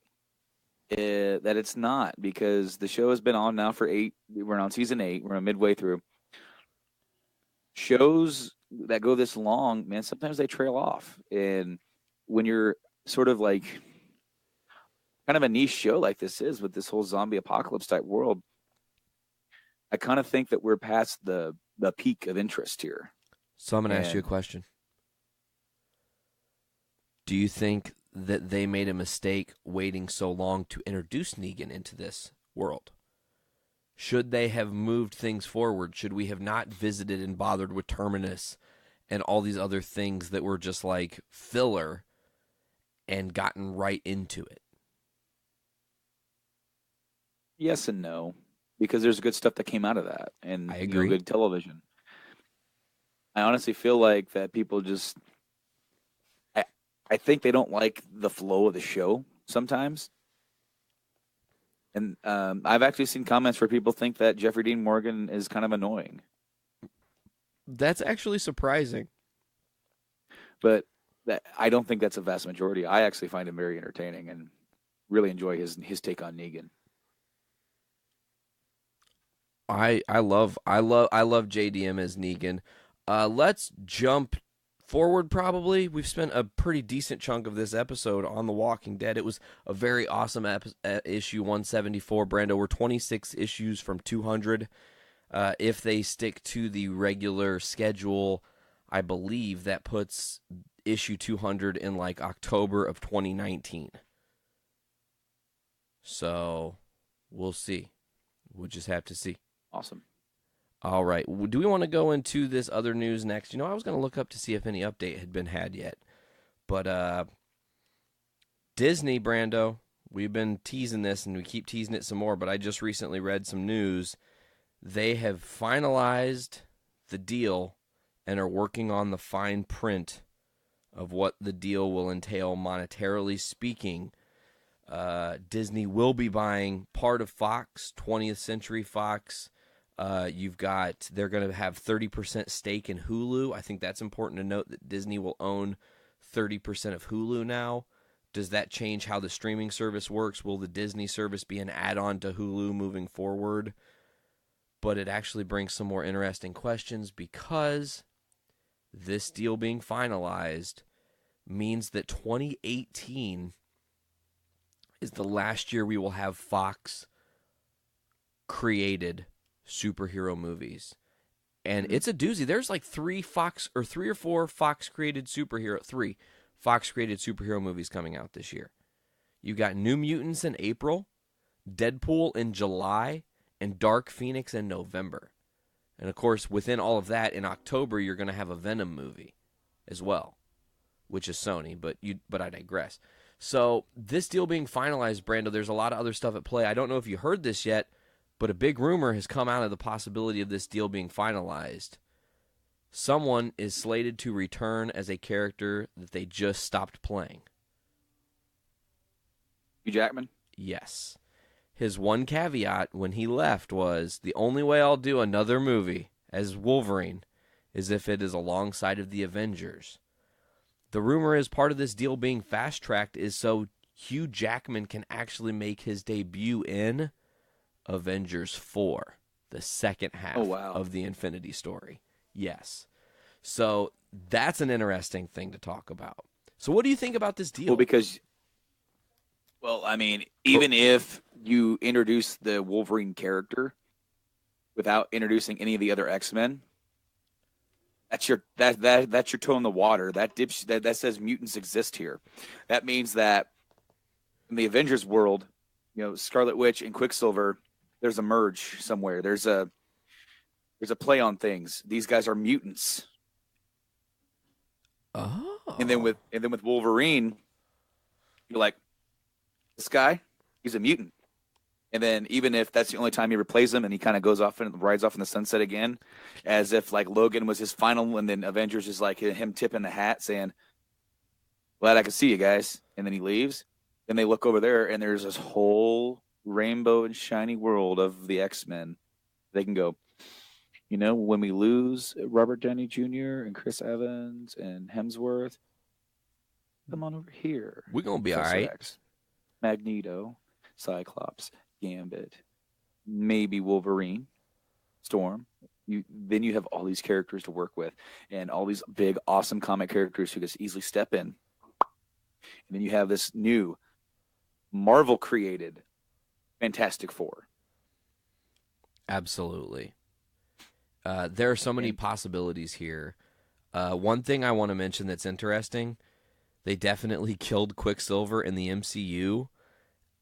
that it's not, because the show has been on now for 8. We're on season 8. We're midway through. Shows that go this long, man, sometimes they trail off. And when you're sort of like kind of a niche show like this is, with this whole zombie apocalypse type world, I kind of think that we're past the peak of interest here. So I'm going to ask you a question. Do you think that they made a mistake waiting so long to introduce Negan into this world? Should they have moved things forward? Should we have not visited and bothered with Terminus and all these other things that were just like filler and gotten right into it? Yes and no, because there's good stuff that came out of that, and I agree. Good television. I honestly feel like that people just, I think they don't like the flow of the show sometimes. And I've actually seen comments where people think that Jeffrey Dean Morgan is kind of annoying. That's actually surprising. But I don't think that's a vast majority. I actually find him very entertaining and really enjoy his take on Negan. I love JDM as Negan. Let's jump forward. Probably we've spent a pretty decent chunk of this episode on The Walking Dead. It was a very awesome issue 174. Brando, we're 26 issues from 200. If they stick to the regular schedule, I believe that puts issue 200 in like October of 2019. So we'll see. We'll just have to see. Awesome. All right. Do we want to go into this other news next? You know, I was going to look up to see if any update had been had yet. But Disney, Brando, we've been teasing this, and we keep teasing it some more, but I just recently read some news. They have finalized the deal and are working on the fine print of what the deal will entail monetarily speaking. Disney will be buying part of Fox, 20th Century Fox. They're going to have 30% stake in Hulu. I think that's important to note, that Disney will own 30% of Hulu now. Does that change how the streaming service works? Will the Disney service be an add-on to Hulu moving forward? But it actually brings some more interesting questions, because this deal being finalized means that 2018 is the last year we will have Fox created superhero movies. And it's a doozy. There's like 3 or 4 Fox created superhero movies coming out this year. You got New Mutants in April, Deadpool in July, and Dark Phoenix in November. And of course, within all of that, in October, you're going to have a Venom movie as well, which is Sony, but I digress. So this deal being finalized, Brando, there's a lot of other stuff at play. I don't know if you heard this yet, but a big rumor has come out of the possibility of this deal being finalized. Someone is slated to return as a character that they just stopped playing. Hugh Jackman? Yes. His one caveat when he left was, the only way I'll do another movie as Wolverine is if it is alongside of the Avengers. The rumor is part of this deal being fast-tracked is so Hugh Jackman can actually make his debut in Avengers 4, the second half of the Infinity Story. Yes. So that's an interesting thing to talk about. So what do you think about this deal? Well, I mean, even if you introduce the Wolverine character without introducing any of the other X-Men, That's your toe in the water. That says mutants exist here. That means that in the Avengers world, Scarlet Witch and Quicksilver, there's a merge somewhere. There's a play on things. These guys are mutants. Oh. And then with Wolverine, you're like, this guy, he's a mutant. And then even if that's the only time he ever plays him, and he kind of goes off and rides off in the sunset again, as if like Logan was his final, and then Avengers is like him tipping the hat saying, glad I could see you guys. And then he leaves. Then they look over there, and there's this whole rainbow and shiny world of the X-Men. They can go, when we lose Robert Downey Jr. and Chris Evans and Hemsworth, come on over here. We're going to be all right. X, Magneto, Cyclops, Gambit, maybe Wolverine, Storm. Then you have all these characters to work with, and all these big, awesome comic characters who just easily step in. And then you have this new Marvel-created Fantastic Four. Absolutely. There are so many possibilities here. One thing I want to mention that's interesting, they definitely killed Quicksilver in the MCU,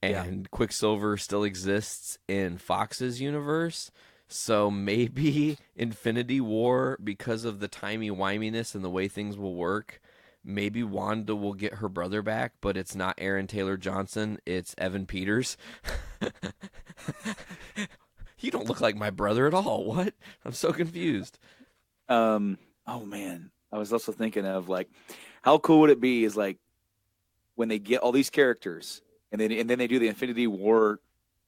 and Quicksilver still exists in Fox's universe. So maybe Infinity War, because of the timey-wiminess and the way things will work, maybe Wanda will get her brother back, but it's not Aaron Taylor Johnson, it's Evan Peters. You don't look like my brother at all. What? I'm so confused. Oh man, I was also thinking of like, how cool would it be is like when they get all these characters and then they do the Infinity War,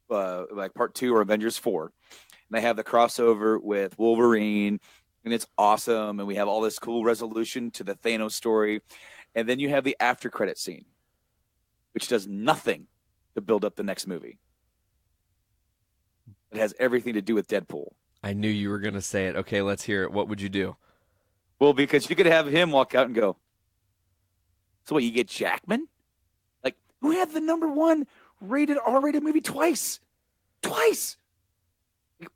like Part 2 or Avengers 4, and they have the crossover with Wolverine, and it's awesome, and we have all this cool resolution to the Thanos story, and then you have the after credit scene, which does nothing to build up the next movie. It has everything to do with Deadpool. I knew you were going to say it. Okay, let's hear it. What would you do? Well, because you could have him walk out and go, so what, you get Jackman? Like, who had the #1 rated R-rated movie twice? Twice!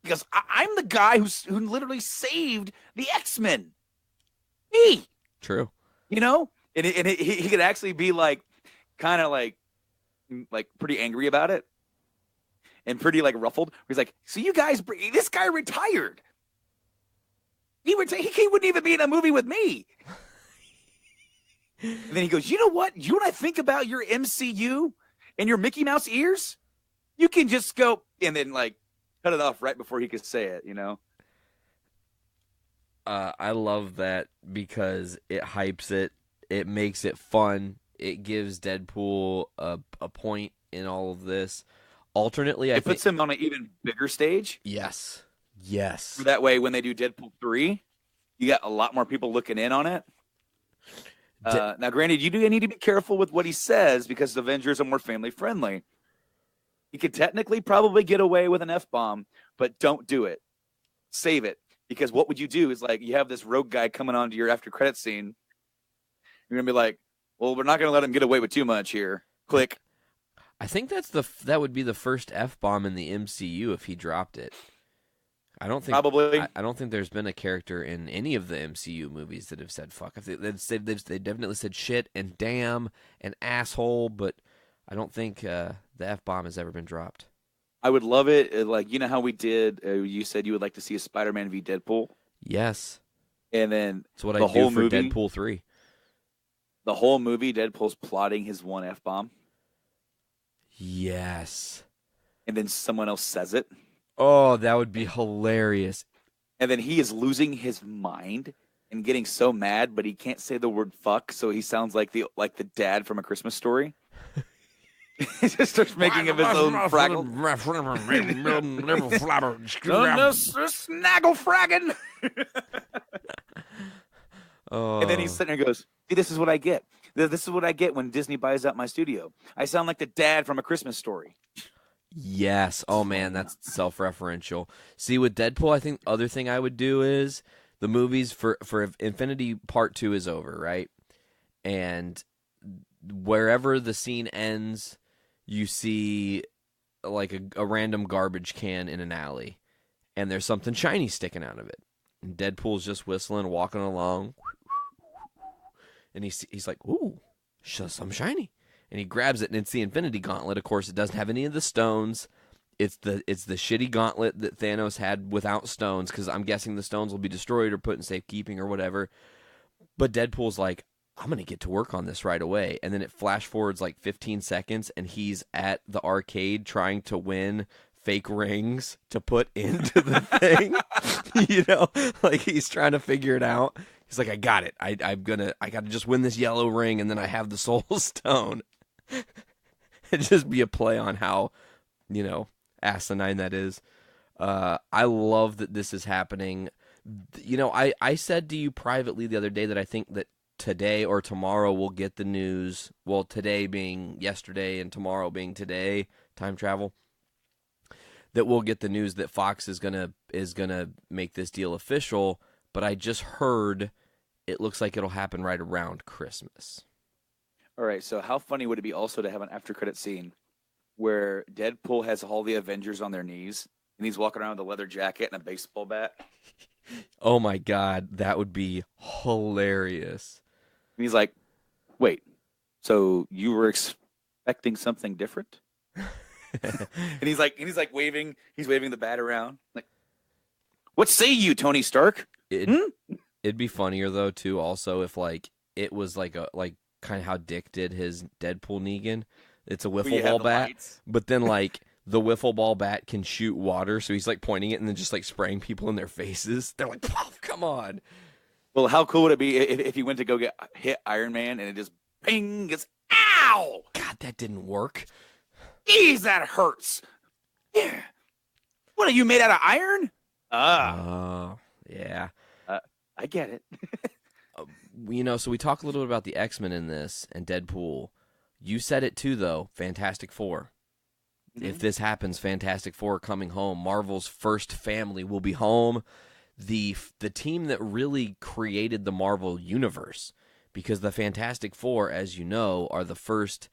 Because I'm the guy who literally saved the X-Men. Me! True. And he could actually be like, kind of like pretty angry about it. And pretty like ruffled. He's like, so you guys, this guy retired. He wouldn't even be in a movie with me. And then he goes, you know what? You know what I think about your MCU and your Mickey Mouse ears? You can just go and then like cut it off right before he could say it, I love that because it hypes it. It makes it fun. It gives Deadpool a point in all of this. Alternately, it puts him on an even bigger stage. Yes. So that way, when they do Deadpool 3, you got a lot more people looking in on it. Now, granted, you do need to be careful with what he says because Avengers are more family friendly. He could technically probably get away with an F-bomb, but don't do it. Save it. Because what would you do is like you have this rogue guy coming onto your after credit scene. You're going to be like, well, we're not going to let him get away with too much here. Click. I think that would be the first F-bomb in the MCU if he dropped it. I don't think probably. I don't think there's been a character in any of the MCU movies that have said fuck. They definitely said shit and damn and asshole, but I don't think the F-bomb has ever been dropped. I would love it. Like, how we did, you said you would like to see a Spider-Man v. Deadpool. Yes. And then that's what I do for Deadpool 3. The whole movie, Deadpool's plotting his one F-bomb. Yes. And then someone else says it. Oh, that would be hilarious. And then he is losing his mind and getting so mad, but he can't say the word fuck, so he sounds like the dad from A Christmas Story. He just starts making up his own fraggle. Snaggle fragging. And then he's sitting there and goes, see, this is what I get. This is what I get when Disney buys out my studio. I sound like the dad from A Christmas Story. Yes. Oh, man, that's self-referential. See, with Deadpool, I think the other thing I would do is the movies for Infinity Part 2 is over, right? And wherever the scene ends, you see like a random garbage can in an alley, and there's something shiny sticking out of it. And Deadpool's just whistling, walking along. And he's like, ooh, some shiny. And he grabs it, and it's the Infinity Gauntlet. Of course, it doesn't have any of the stones. It's the shitty gauntlet that Thanos had without stones, because I'm guessing the stones will be destroyed or put in safekeeping or whatever. But Deadpool's like, I'm going to get to work on this right away. And then it flash forwards like 15 seconds, and he's at the arcade trying to win fake rings to put into the thing. You know, like he's trying to figure it out. He's like, I got it. I got to just win this yellow ring, and then I have the Soul Stone. It'd just be a play on how, you know, asinine that is. I love that this is happening. You know, I said to you privately the other day that I think that today or tomorrow we'll get the news. Well, today being yesterday and tomorrow being today, time travel. That we'll get the news that Fox is gonna make this deal official. But I just heard it looks like it'll happen right around Christmas. All right, so how funny would it be also to have an after-credit scene where Deadpool has all the Avengers on their knees, and he's walking around with a leather jacket and a baseball bat? Oh my God, that would be hilarious. And he's like, wait, so you were expecting something different? and he's like waving the bat around. Like, what say you, Tony Stark? It'd be funnier though too. Also, if like it was like kind of how Dick did his Deadpool Negan. It's a wiffle ball bat, but then like the wiffle ball bat can shoot water, so he's like pointing it and then just like spraying people in their faces. They're like, oh, come on. Well, how cool would it be if he went to go hit Iron Man and it just ping, it's ow! God, that didn't work. Jeez, that hurts. Yeah. What are you made out of iron? Yeah. I get it. You know, so we talk a little bit about the X-Men in this and Deadpool. You said it too, though. Fantastic Four. Mm-hmm. If this happens, Fantastic Four are coming home. Marvel's first family will be home. The team that really created the Marvel universe, because the Fantastic Four, as you know, are the first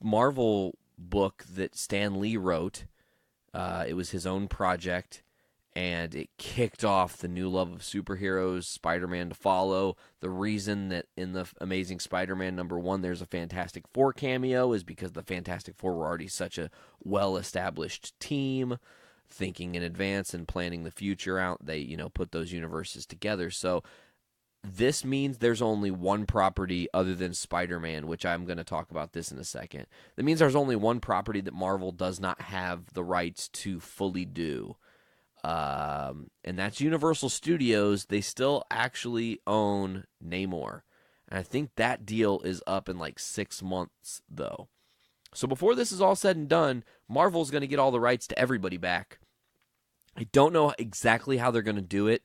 Marvel book that Stan Lee wrote. It was his own project, and it kicked off the new love of superheroes, Spider-Man to follow. The reason that in the Amazing Spider-Man #1 there's a Fantastic Four cameo is because the Fantastic Four were already such a well-established team, thinking in advance and planning the future out. They, you know, put those universes together. So this means there's only one property other than Spider-Man, which I'm going to talk about this in a second. That means there's only one property that Marvel does not have the rights to fully do. And that's Universal Studios. They still actually own Namor. And I think that deal is up in like 6 months, though. So before this is all said and done, Marvel's going to get all the rights to everybody back. I don't know exactly how they're going to do it,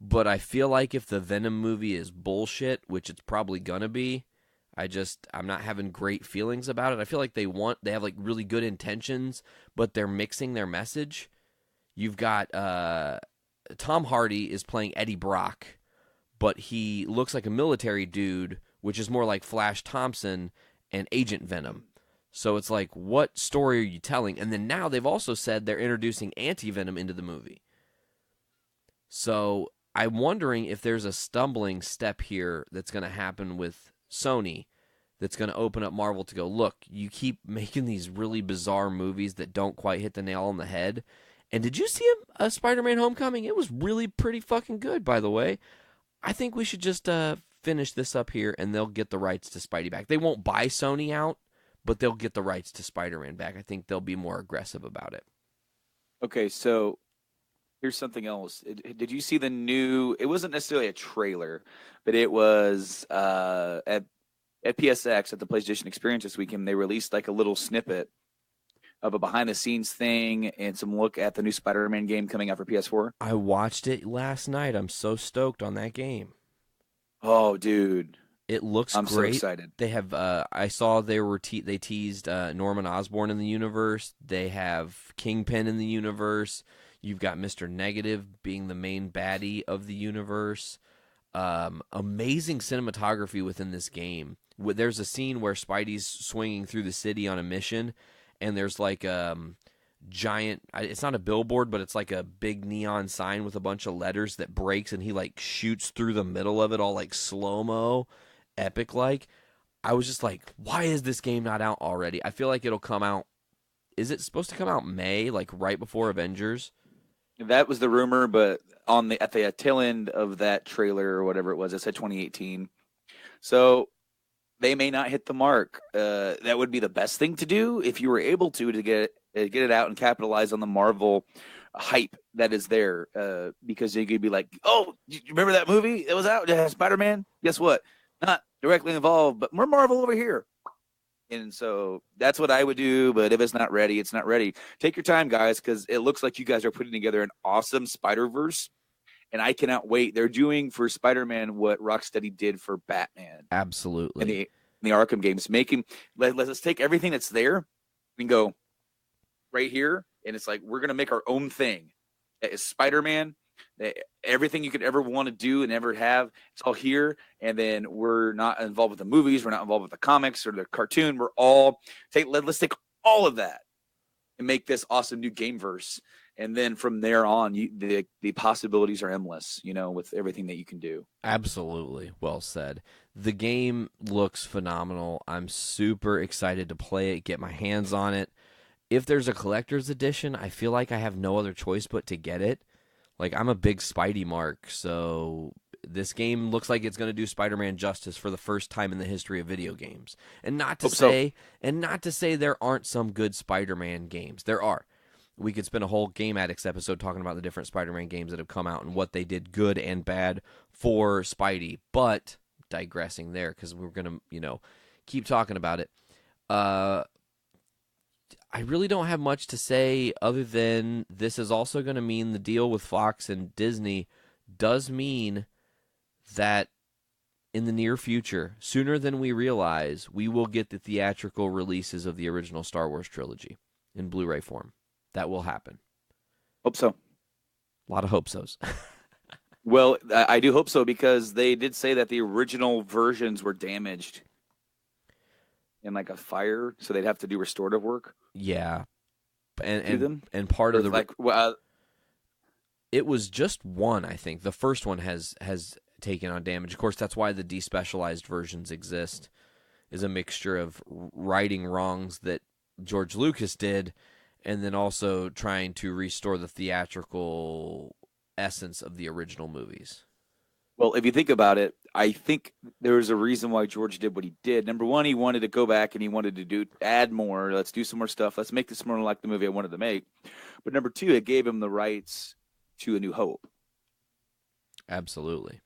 but I feel like if the Venom movie is bullshit, which it's probably going to be, I'm not having great feelings about it. I feel like they have like really good intentions, but they're mixing their message. You've got Tom Hardy is playing Eddie Brock, but he looks like a military dude, which is more like Flash Thompson and Agent Venom. So it's like, what story are you telling? And then now they've also said they're introducing Anti-Venom into the movie. So I'm wondering if there's a stumbling step here that's going to happen with Sony that's going to open up Marvel to go, look, you keep making these really bizarre movies that don't quite hit the nail on the head. And did you see a Spider-Man Homecoming? It was really pretty fucking good, by the way. I think we should just finish this up here, and they'll get the rights to Spidey back. They won't buy Sony out, but they'll get the rights to Spider-Man back. I think they'll be more aggressive about it. Okay, so here's something else. Did you see the new... It wasn't necessarily a trailer, but it was at PSX, at the PlayStation Experience this weekend, they released like a little snippet of a behind-the-scenes thing and some look at the new Spider-Man game coming out for PS4. I watched it last night. I'm so stoked on that game. Oh, dude. It looks great. I'm so excited. They have, I saw they teased Norman Osborn in the universe. They have Kingpin in the universe. You've got Mr. Negative being the main baddie of the universe. Amazing cinematography within this game. There's a scene where Spidey's swinging through the city on a mission, and there's like giant, it's not a billboard, but it's like a big neon sign with a bunch of letters that breaks, and he like shoots through the middle of it all like slow-mo, epic-like. I was just like, why is this game not out already? I feel like it'll come out, is it supposed to come out May, like right before Avengers? That was the rumor, but at the tail end of that trailer or whatever it was, it said 2018. So they may not hit the mark. That would be the best thing to do if you were able to get it out and capitalize on the Marvel hype that is there. Because you could be like, oh, you remember that movie that was out? Spider-Man? Guess what? Not directly involved, but we're Marvel over here. And so that's what I would do. But if it's not ready, it's not ready. Take your time, guys, because it looks like you guys are putting together an awesome Spider-Verse. And I cannot wait. They're doing for Spider-Man what Rocksteady did for Batman. Absolutely. In the Arkham games. Let's take everything that's there and go right here. And it's like, we're going to make our own thing. That is Spider-Man. Everything you could ever want to do and ever have, it's all here. And then we're not involved with the movies. We're not involved with the comics or the cartoon. Let's take all of that and make this awesome new gameverse. And then from there on, the possibilities are endless, with everything that you can do. Absolutely. Well said. The game looks phenomenal. I'm super excited to play it, get my hands on it. If there's a collector's edition, I feel like I have no other choice but to get it. Like, I'm a big Spidey mark, so this game looks like it's going to do Spider-Man justice for the first time in the history of video games. And not to say there aren't some good Spider-Man games. There are. We could spend a whole Game Addicts episode talking about the different Spider-Man games that have come out and what they did good and bad for Spidey. But digressing there, because we're going to, keep talking about it. I really don't have much to say other than this is also going to mean the deal with Fox and Disney does mean that in the near future, sooner than we realize, we will get the theatrical releases of the original Star Wars trilogy in Blu-ray form. That will happen. Hope so. A lot of hope-sos. Well, I do hope so, because they did say that the original versions were damaged in like a fire, so they'd have to do restorative work. Yeah. And part of the it was just one, I think. The first one has taken on damage. Of course, that's why the despecialized versions exist, is a mixture of righting wrongs that George Lucas did and then also trying to restore the theatrical essence of the original movies. Well, if you think about it, I think there was a reason why George did what he did. Number one, he wanted to go back and he wanted to add more. Let's do some more stuff. Let's make this more like the movie I wanted to make. But number two, it gave him the rights to A New Hope. Absolutely.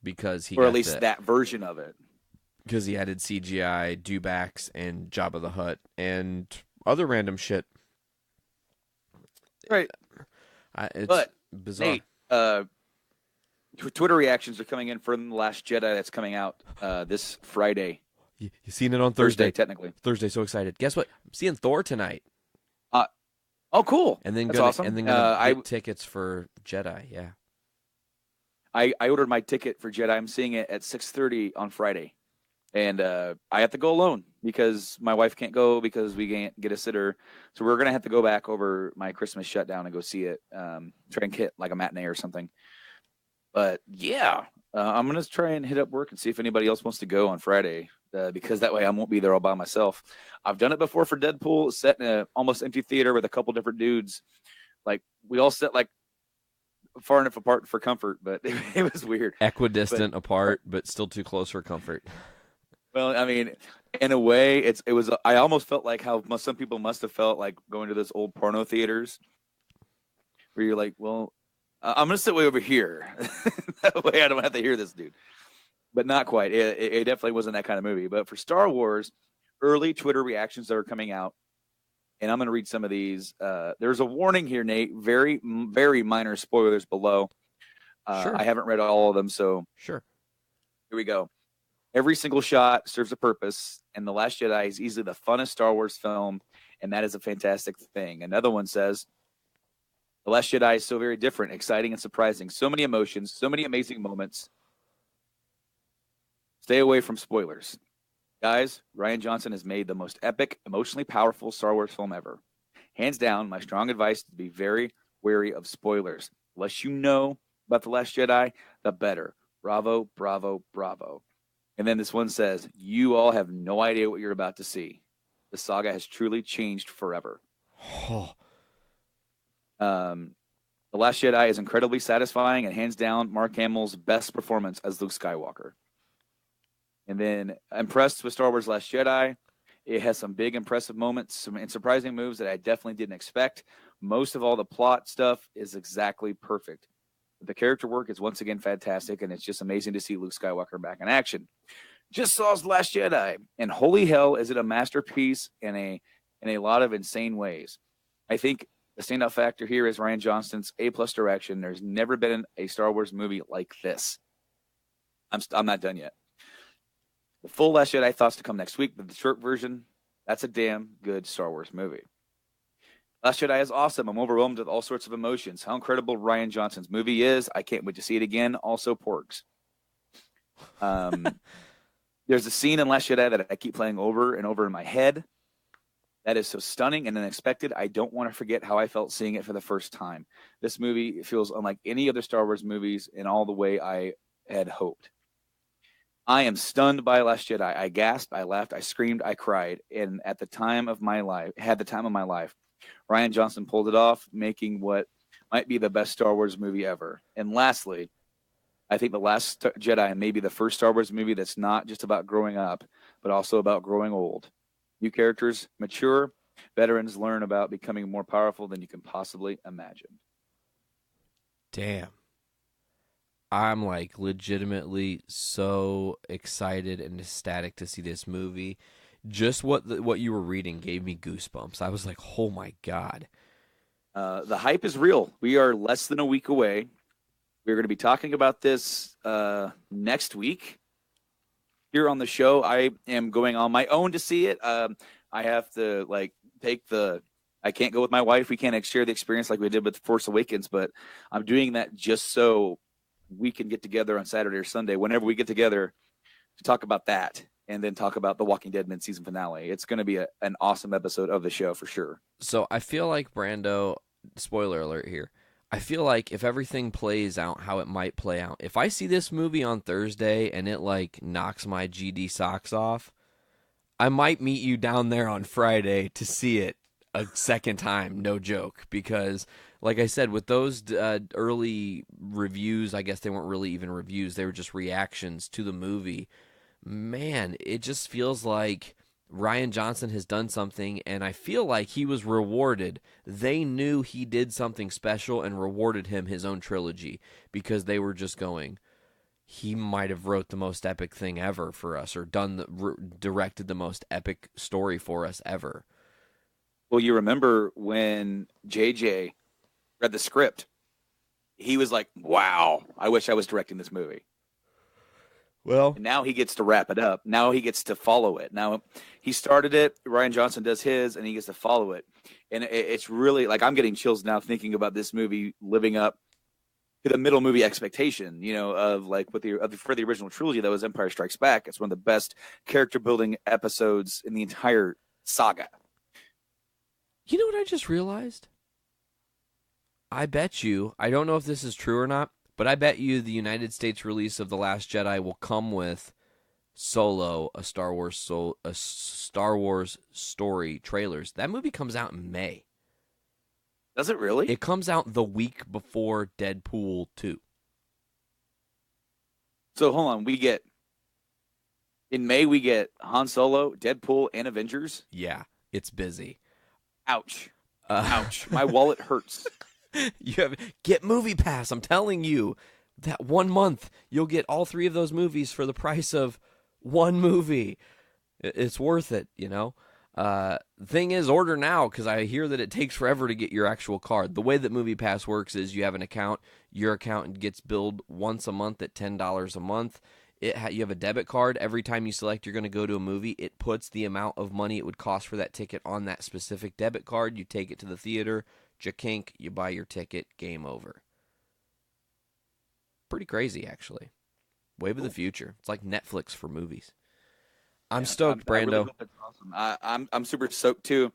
Because or at least that version of it. Because he added CGI, dewbacks, and Jabba the Hutt, and other random shit. Right. It's bizarre. Nate, Twitter reactions are coming in from The Last Jedi that's coming out this Friday. You seen it on Thursday? Technically. Thursday, so excited. Guess what? I'm seeing Thor tonight. Oh, cool. And then that's awesome. And then get tickets for Jedi, yeah. I ordered my ticket for Jedi. I'm seeing it at 6:30 on Friday. And I have to go alone because my wife can't go because we can't get a sitter. So we're going to have to go back over my Christmas shutdown and go see it. Try and get like a matinee or something. But yeah, I'm going to try and hit up work and see if anybody else wants to go on Friday because that way I won't be there all by myself. I've done it before for Deadpool, set in an almost empty theater with a couple different dudes. Like we all sat like far enough apart for comfort, but it was weird. Equidistant apart, but still too close for comfort. Well, I mean, in a way, it was. I almost felt like how some people must have felt like going to those old porno theaters, where you're like, "Well, I'm gonna sit way over here, that way I don't have to hear this dude." But not quite. It definitely wasn't that kind of movie. But for Star Wars, early Twitter reactions that are coming out, and I'm gonna read some of these. There's a warning here, Nate. Very, very minor spoilers below. Sure. I haven't read all of them, so sure. Here we go. Every single shot serves a purpose, and The Last Jedi is easily the funnest Star Wars film, and that is a fantastic thing. Another one says, The Last Jedi is so very different, exciting, and surprising. So many emotions, so many amazing moments. Stay away from spoilers. Guys, Rian Johnson has made the most epic, emotionally powerful Star Wars film ever. hands down, my strong advice is to be very wary of spoilers. The less you know about The Last Jedi, the better. Bravo, bravo, bravo. And then this one says, you all have no idea what you're about to see. The saga has truly changed forever. Oh. The Last Jedi is incredibly satisfying and hands down Mark Hamill's best performance as Luke Skywalker. And then impressed with Star Wars Last Jedi. It has some big impressive moments and surprising moves that I definitely didn't expect. Most of all, the plot stuff is exactly perfect. The character work is once again fantastic, and it's just amazing to see Luke Skywalker back in action. Just saw The Last Jedi, and holy hell, is it a masterpiece in a lot of insane ways. I think the standout factor here is Rian Johnson's A+ direction. There's never been a Star Wars movie like this. I'm not done yet. The full Last Jedi thoughts to come next week, but the short version, that's a damn good Star Wars movie. Last Jedi is awesome. I'm overwhelmed with all sorts of emotions. How incredible Rian Johnson's movie is. I can't wait to see it again. Also, porgs. There's a scene in Last Jedi that I keep playing over and over in my head. That is so stunning and unexpected. I don't want to forget how I felt seeing it for the first time. This movie feels unlike any other Star Wars movies in all the way I had hoped. I am stunned by Last Jedi. I gasped, I laughed, I screamed, I cried, and had the time of my life. Rian Johnson pulled it off, making what might be the best Star Wars movie ever. And lastly, I think The Last Jedi may be the first Star Wars movie that's not just about growing up, but also about growing old. New characters mature, veterans learn about becoming more powerful than you can possibly imagine. Damn. I'm like legitimately so excited and ecstatic to see this movie. Just what you were reading gave me goosebumps. I was like, oh my God. The hype is real. We are less than a week away. We're going to be talking about this next week here on the show. I am going on my own to see it. I have to I can't go with my wife. We can't share the experience like we did with Force Awakens, but I'm doing that just so we can get together on Saturday or Sunday, whenever we get together, to talk about that and then talk about the Walking Dead mid-season finale. It's going to be an awesome episode of the show for sure. So I feel like, Brando, spoiler alert here, I feel like if everything plays out how it might play out, if I see this movie on Thursday and it like knocks my GD socks off, I might meet you down there on Friday to see it a second time, no joke, because like I said, with those early reviews, I guess they weren't really even reviews, they were just reactions to the movie. Man, it just feels like Rian Johnson has done something, and I feel like he was rewarded. They knew he did something special and rewarded him his own trilogy, because they were just going, he might have wrote the most epic thing ever for us, or directed the most epic story for us ever. Well, you remember when JJ read the script, he was like, wow, I wish I was directing this movie. Well, and now he gets to wrap it up. Now he gets to follow it. Now he started it, Rian Johnson does his, and he gets to follow it. And it's really, like, I'm getting chills now thinking about this movie living up to the middle movie expectation, of like for the original trilogy that was Empire Strikes Back. It's one of the best character building episodes in the entire saga. You know what I just realized? I bet you, I don't know if this is true or not, but I bet you the United States release of The Last Jedi will come with Solo, a Star Wars story trailers. That movie comes out in May. Does it really? It comes out the week before Deadpool 2. So hold on, in May we get Han Solo, Deadpool, and Avengers? Yeah, it's busy. Ouch. Ouch. My wallet hurts. Get Movie Pass. I'm telling you, that 1 month you'll get all three of those movies for the price of one movie. It's worth it, Thing is, order now, because I hear that it takes forever to get your actual card. The way that Movie Pass works is you have an account. Your account gets billed once a month at $10 a month. You have a debit card. Every time you select you're going to go to a movie, it puts the amount of money it would cost for that ticket on that specific debit card. You take it to the theater, jakink, you buy your ticket, game over. Pretty crazy, actually. Wave of the future. It's like Netflix for movies. I'm stoked, Brando. I really hope it's awesome. I'm super stoked too.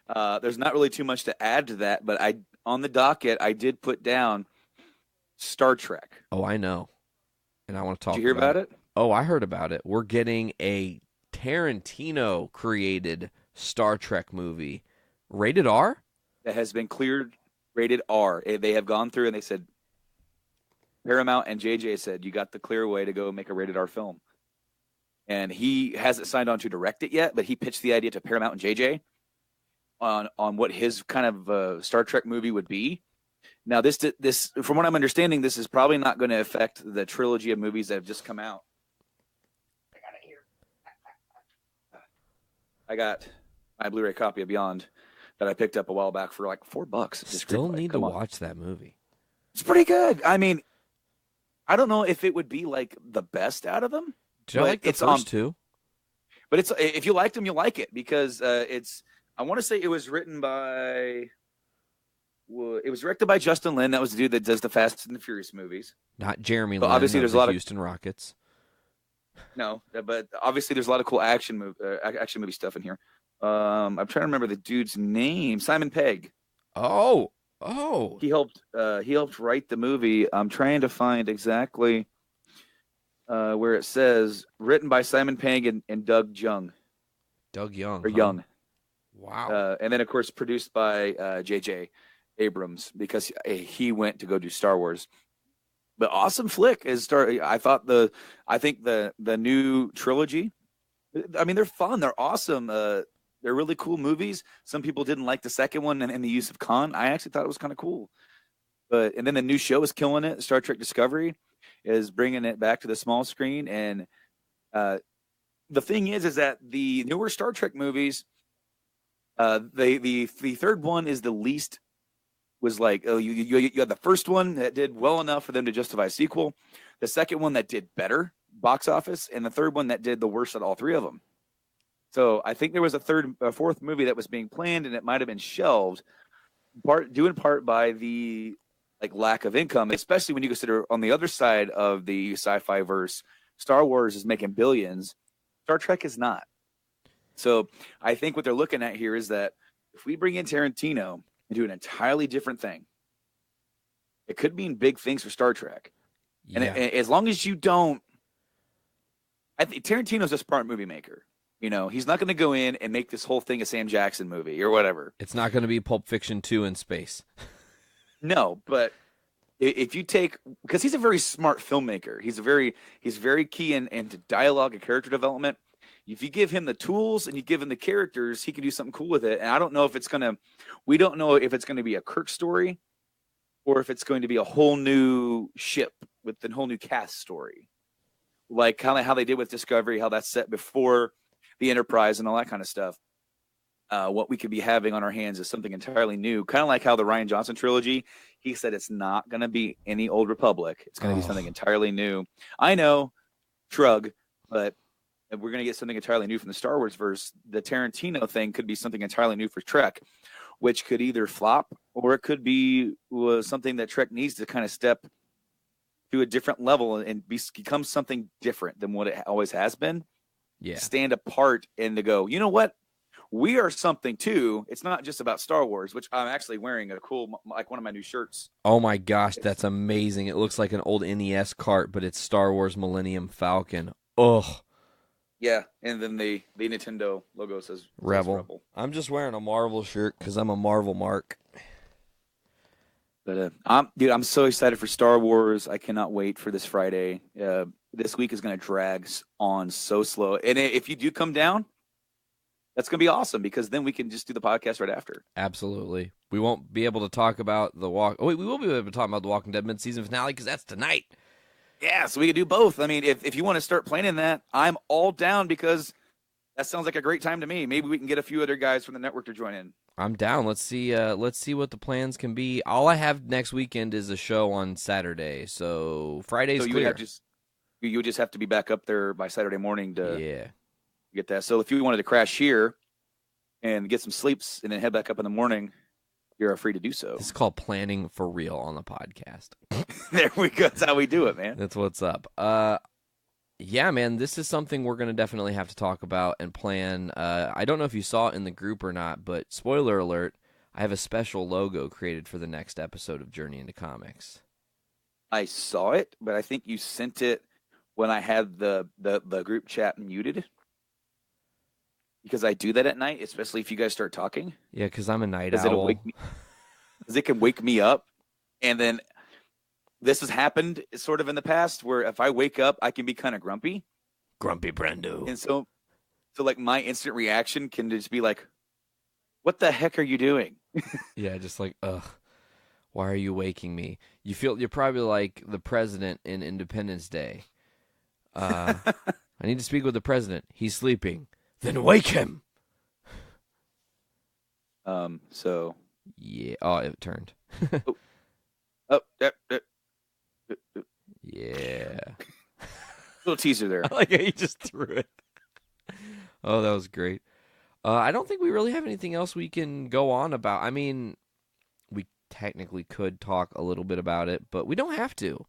There's not really too much to add to that, but on the docket, I did put down Star Trek. Oh, I know. And I want to talk Did you hear about it? Oh, I heard about it. We're getting a Tarantino-created Star Trek movie. Rated R? That has been cleared, rated R. They have gone through and they said, Paramount and JJ said, you got the clear way to go make a rated R film. And he hasn't signed on to direct it yet, but he pitched the idea to Paramount and JJ on what his kind of Star Trek movie would be. Now, this, from what I'm understanding, this is probably not going to affect the trilogy of movies that have just come out. I got my Blu-ray copy of Beyond that I picked up a while back for like $4. Still need to watch that movie. It's pretty good. I mean, I don't know if it would be like the best out of them. Did you like the first two? But it's if you liked them, you'll like it because it's. I want to say it was written by. Well, it was directed by Justin Lin. That was the dude that does the Fast and the Furious movies. Not Jeremy Lin. Obviously, there's a lot of Houston Rockets. No, but obviously there's a lot of cool action movie stuff in here. I'm trying to remember the dude's name. Simon Pegg. Oh. He helped write the movie. I'm trying to find exactly where it says written by Simon Pegg and Doug Young. Doug Young. Or Young. Wow. And then of course produced by J.J. Abrams because he went to go do Star Wars. But awesome flick is I think the new trilogy. I mean, they're fun. They're awesome. They're really cool movies. Some people didn't like the second one and the use of Khan. I actually thought it was kind of cool. And then the new show is killing it. Star Trek Discovery is bringing it back to the small screen. And the thing is that the newer Star Trek movies, the third one is the least. Was like, oh, you had the first one that did well enough for them to justify a sequel, the second one that did better box office, and the third one that did the worst of all three of them. So I think there was a fourth movie that was being planned, and it might have been shelved, due in part by the lack of income, especially when you consider on the other side of the sci-fi verse, Star Wars is making billions, Star Trek is not. So I think what they're looking at here is that if we bring in Tarantino and do an entirely different thing, it could mean big things for Star Trek. Yeah. And as long as you don't, I think Tarantino's a smart movie maker. You know, he's not going to go in and make this whole thing a Sam Jackson movie or whatever. It's not going to be Pulp Fiction 2 in space. No, but if you take, because he's a very smart filmmaker, he's very key into dialogue and character development. If you give him the tools and you give him the characters, he can do something cool with it. And I don't know if we don't know if it's going to be a Kirk story or if it's going to be a whole new ship with a whole new cast story. Like kind of how they did with Discovery, how that's set before the Enterprise and all that kind of stuff. What we could be having on our hands is something entirely new. Kind of like how the Rian Johnson trilogy, he said it's not going to be any Old Republic. It's going to be something entirely new. I know, shrug, but we're going to get something entirely new from the Star Wars verse. The Tarantino thing could be something entirely new for Trek, which could either flop or it could be something that Trek needs to kind of step to a different level and become something different than what it always has been. Yeah. Stand apart and to go, you know what? We are something too. It's not just about Star Wars, which I'm actually wearing a cool, like one of my new shirts. Oh my gosh, that's amazing. It looks like an old NES cart, but it's Star Wars Millennium Falcon. Ugh. Yeah, and then the Nintendo logo says Rebel. I'm just wearing a Marvel shirt because I'm a Marvel mark. But I'm so excited for Star Wars. I cannot wait for this Friday. This week is going to drag on so slow. And if you do come down, that's going to be awesome because then we can just do the podcast right after. Absolutely. We won't be able to talk about we will be able to talk about the Walking Dead mid-season finale because that's tonight. Yeah, so we can do both. I mean, if you want to start planning that, I'm all down because that sounds like a great time to me. Maybe we can get a few other guys from the network to join in. I'm down. Let's see what the plans can be. All I have next weekend is a show on Saturday, so Friday's clear. You would just have to be back up there by Saturday morning to get that. So if you wanted to crash here and get some sleeps and then head back up in the morning, you're free to do so. This is called planning for real on the podcast. There we go. That's how we do it, man. That's what's up. Yeah, man, this is something we're going to definitely have to talk about and plan. I don't know if you saw it in the group or not, but spoiler alert, I have a special logo created for the next episode of Journey into Comics. I saw it, but I think you sent it when I had the group chat muted. Because I do that at night, especially if you guys start talking. Yeah, because I'm a night owl. Because it can wake me up. And then this has happened sort of in the past where if I wake up, I can be kind of grumpy. Grumpy Brando. And so like my instant reaction can just be like, what the heck are you doing? Yeah, just like, ugh, why are you waking me? You're probably like the president in Independence Day. I need to speak with the president. He's sleeping. Then wake him. So. Yeah. Oh, it turned. Yeah. Little teaser there. I like how you just threw it. Oh, that was great. I don't think we really have anything else we can go on about. I mean, we technically could talk a little bit about it, but we don't have to.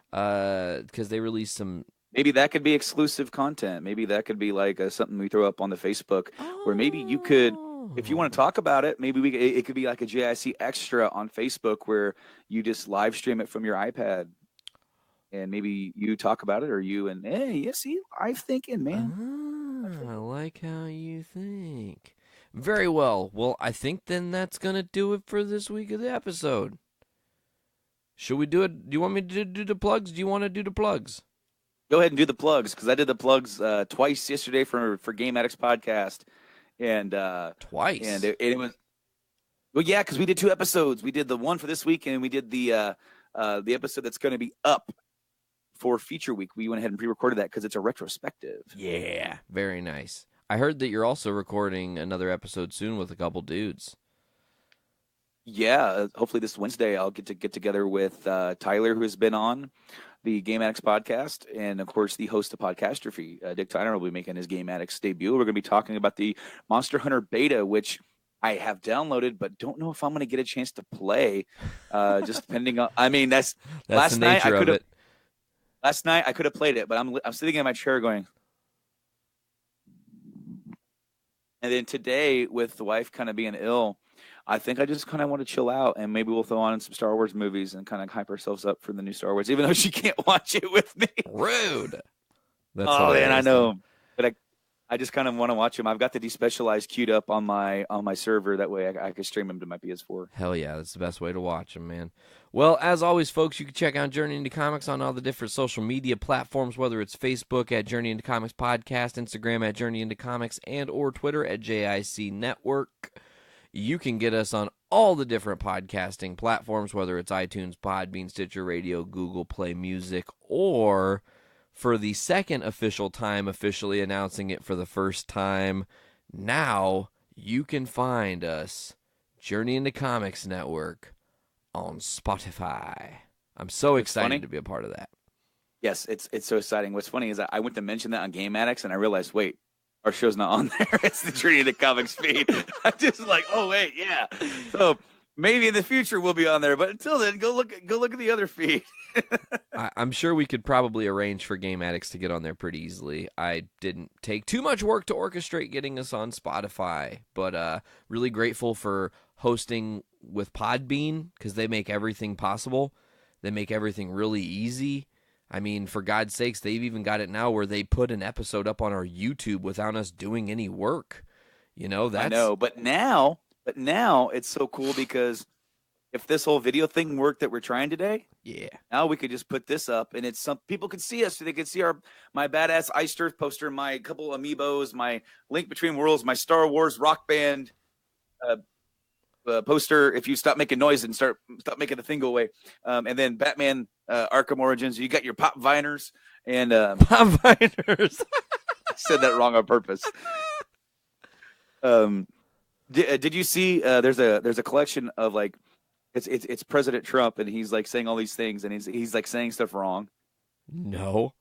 Because they released some... Maybe that could be exclusive content. Maybe that could be like something we throw up on the Facebook where maybe you could, if you want to talk about it, maybe it could be like a JIC extra on Facebook where you just live stream it from your iPad and maybe you talk about it or you and, hey, you see, I'm thinking, man. I like how you think. Very well. Well, I think then that's going to do it for this week of the episode. Should we do it? Do you want me to do the plugs? Do you want to do the plugs? Go ahead and do the plugs because I did the plugs twice yesterday for Game Addicts Podcast, and twice, and it was well, yeah, because we did 2 episodes. We did the one for this week, and we did the episode that's going to be up for feature week. We went ahead and pre-recorded that because it's a retrospective. Yeah, very nice. I heard that you're also recording another episode soon with a couple dudes. Yeah, hopefully this Wednesday I'll get together with Tyler, who has been on the Game Addicts podcast, and of course the host of Podcastrophe, Dick Tyner, will be making his Game Addicts debut. We're going to be talking about the Monster Hunter beta, which I have downloaded, but don't know if I'm going to get a chance to play. Just depending on. I mean, that's last the night. nature of it. Last night I could have played it, but I'm sitting in my chair going. And then today, with the wife kind of being ill, I think I just kind of want to chill out, and maybe we'll throw on some Star Wars movies and kind of hype ourselves up for the new Star Wars, even though she can't watch it with me. Rude. That's man, I know, but I just kind of want to watch them. I've got the Despecialized queued up on my server. That way, I can stream them to my PS4. Hell yeah, that's the best way to watch them, man. Well, as always, folks, you can check out Journey into Comics on all the different social media platforms, whether it's Facebook at Journey into Comics Podcast, Instagram at Journey into Comics, and or Twitter at JIC Network. You can get us on all the different podcasting platforms, whether it's iTunes, Podbean, Stitcher Radio, Google Play Music, or for the second official time, officially announcing it for the first time, now you can find us, Journey into Comics Network, on Spotify. I'm so excited to be a part of that. Yes, it's so exciting. What's funny is I went to mention that on Game Addicts, and I realized, wait, our show's not on there. It's the Journey into Comics feed. I'm just like, oh wait, yeah. So maybe in the future we'll be on there, but until then, go look at the other feed. I'm sure we could probably arrange for Game Addicts to get on there pretty easily. I didn't take too much work to orchestrate getting us on Spotify, but really grateful for hosting with Podbean because they make everything possible. They make everything really easy. I mean, for God's sakes, they've even got it now where they put an episode up on our YouTube without us doing any work. You know, that's... I know, but now it's so cool because if this whole video thing worked that we're trying today, yeah, now we could just put this up and it's some people could see us. So they could see my badass Iced Earth poster, my couple amiibos, my Link Between Worlds, my Star Wars Rock Band poster. If you stop making noise and stop making the thing go away, and then Batman Arkham Origins. You got your Pop Viners and Pop Viners. I said that wrong on purpose. Did you see? There's a collection of like it's President Trump and he's like saying all these things and he's like saying stuff wrong. No.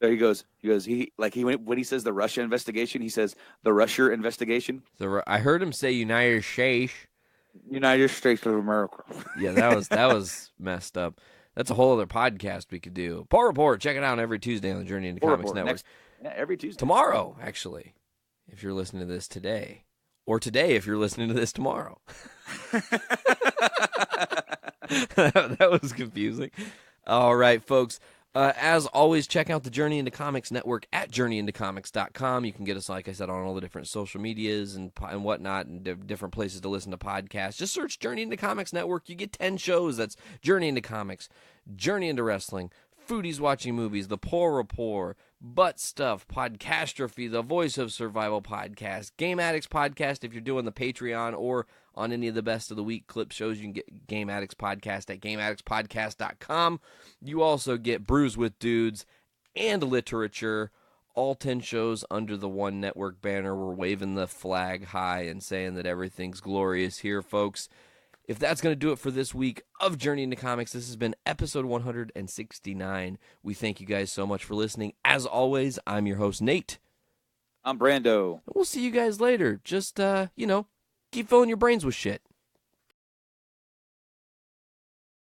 There he goes. When he says the Russia investigation, he says the Russia investigation. I heard him say United States. United States of America. Yeah, that was messed up. That's a whole other podcast we could do. Poor Report, check it out every Tuesday on the Journey into Poor Comics Report. Network. Every Tuesday. Tomorrow, actually, if you're listening to this today. Or today if you're listening to this tomorrow. That was confusing. All right, folks. As always, check out the Journey into Comics Network at journeyintocomics.com. You can get us, like I said, on all the different social medias and whatnot, and different places to listen to podcasts. Just search Journey into Comics Network. You get 10 shows. That's Journey into Comics, Journey into Wrestling, Foodies Watching Movies, The Poor Rapport, Butt Stuff, Podcastrophe, The Voice of Survival Podcast, Game Addicts Podcast if you're doing the Patreon, or on any of the Best of the Week clip shows, you can get Game Addicts Podcast at GameAddictsPodcast.com. You also get Brews with Dudes and Literature, all 10 shows under the One Network banner. We're waving the flag high and saying that everything's glorious here, folks. If that's going to do it for this week of Journey into Comics, this has been episode 169. We thank you guys so much for listening. As always, I'm your host, Nate. I'm Brando. We'll see you guys later. Just, keep filling your brains with shit.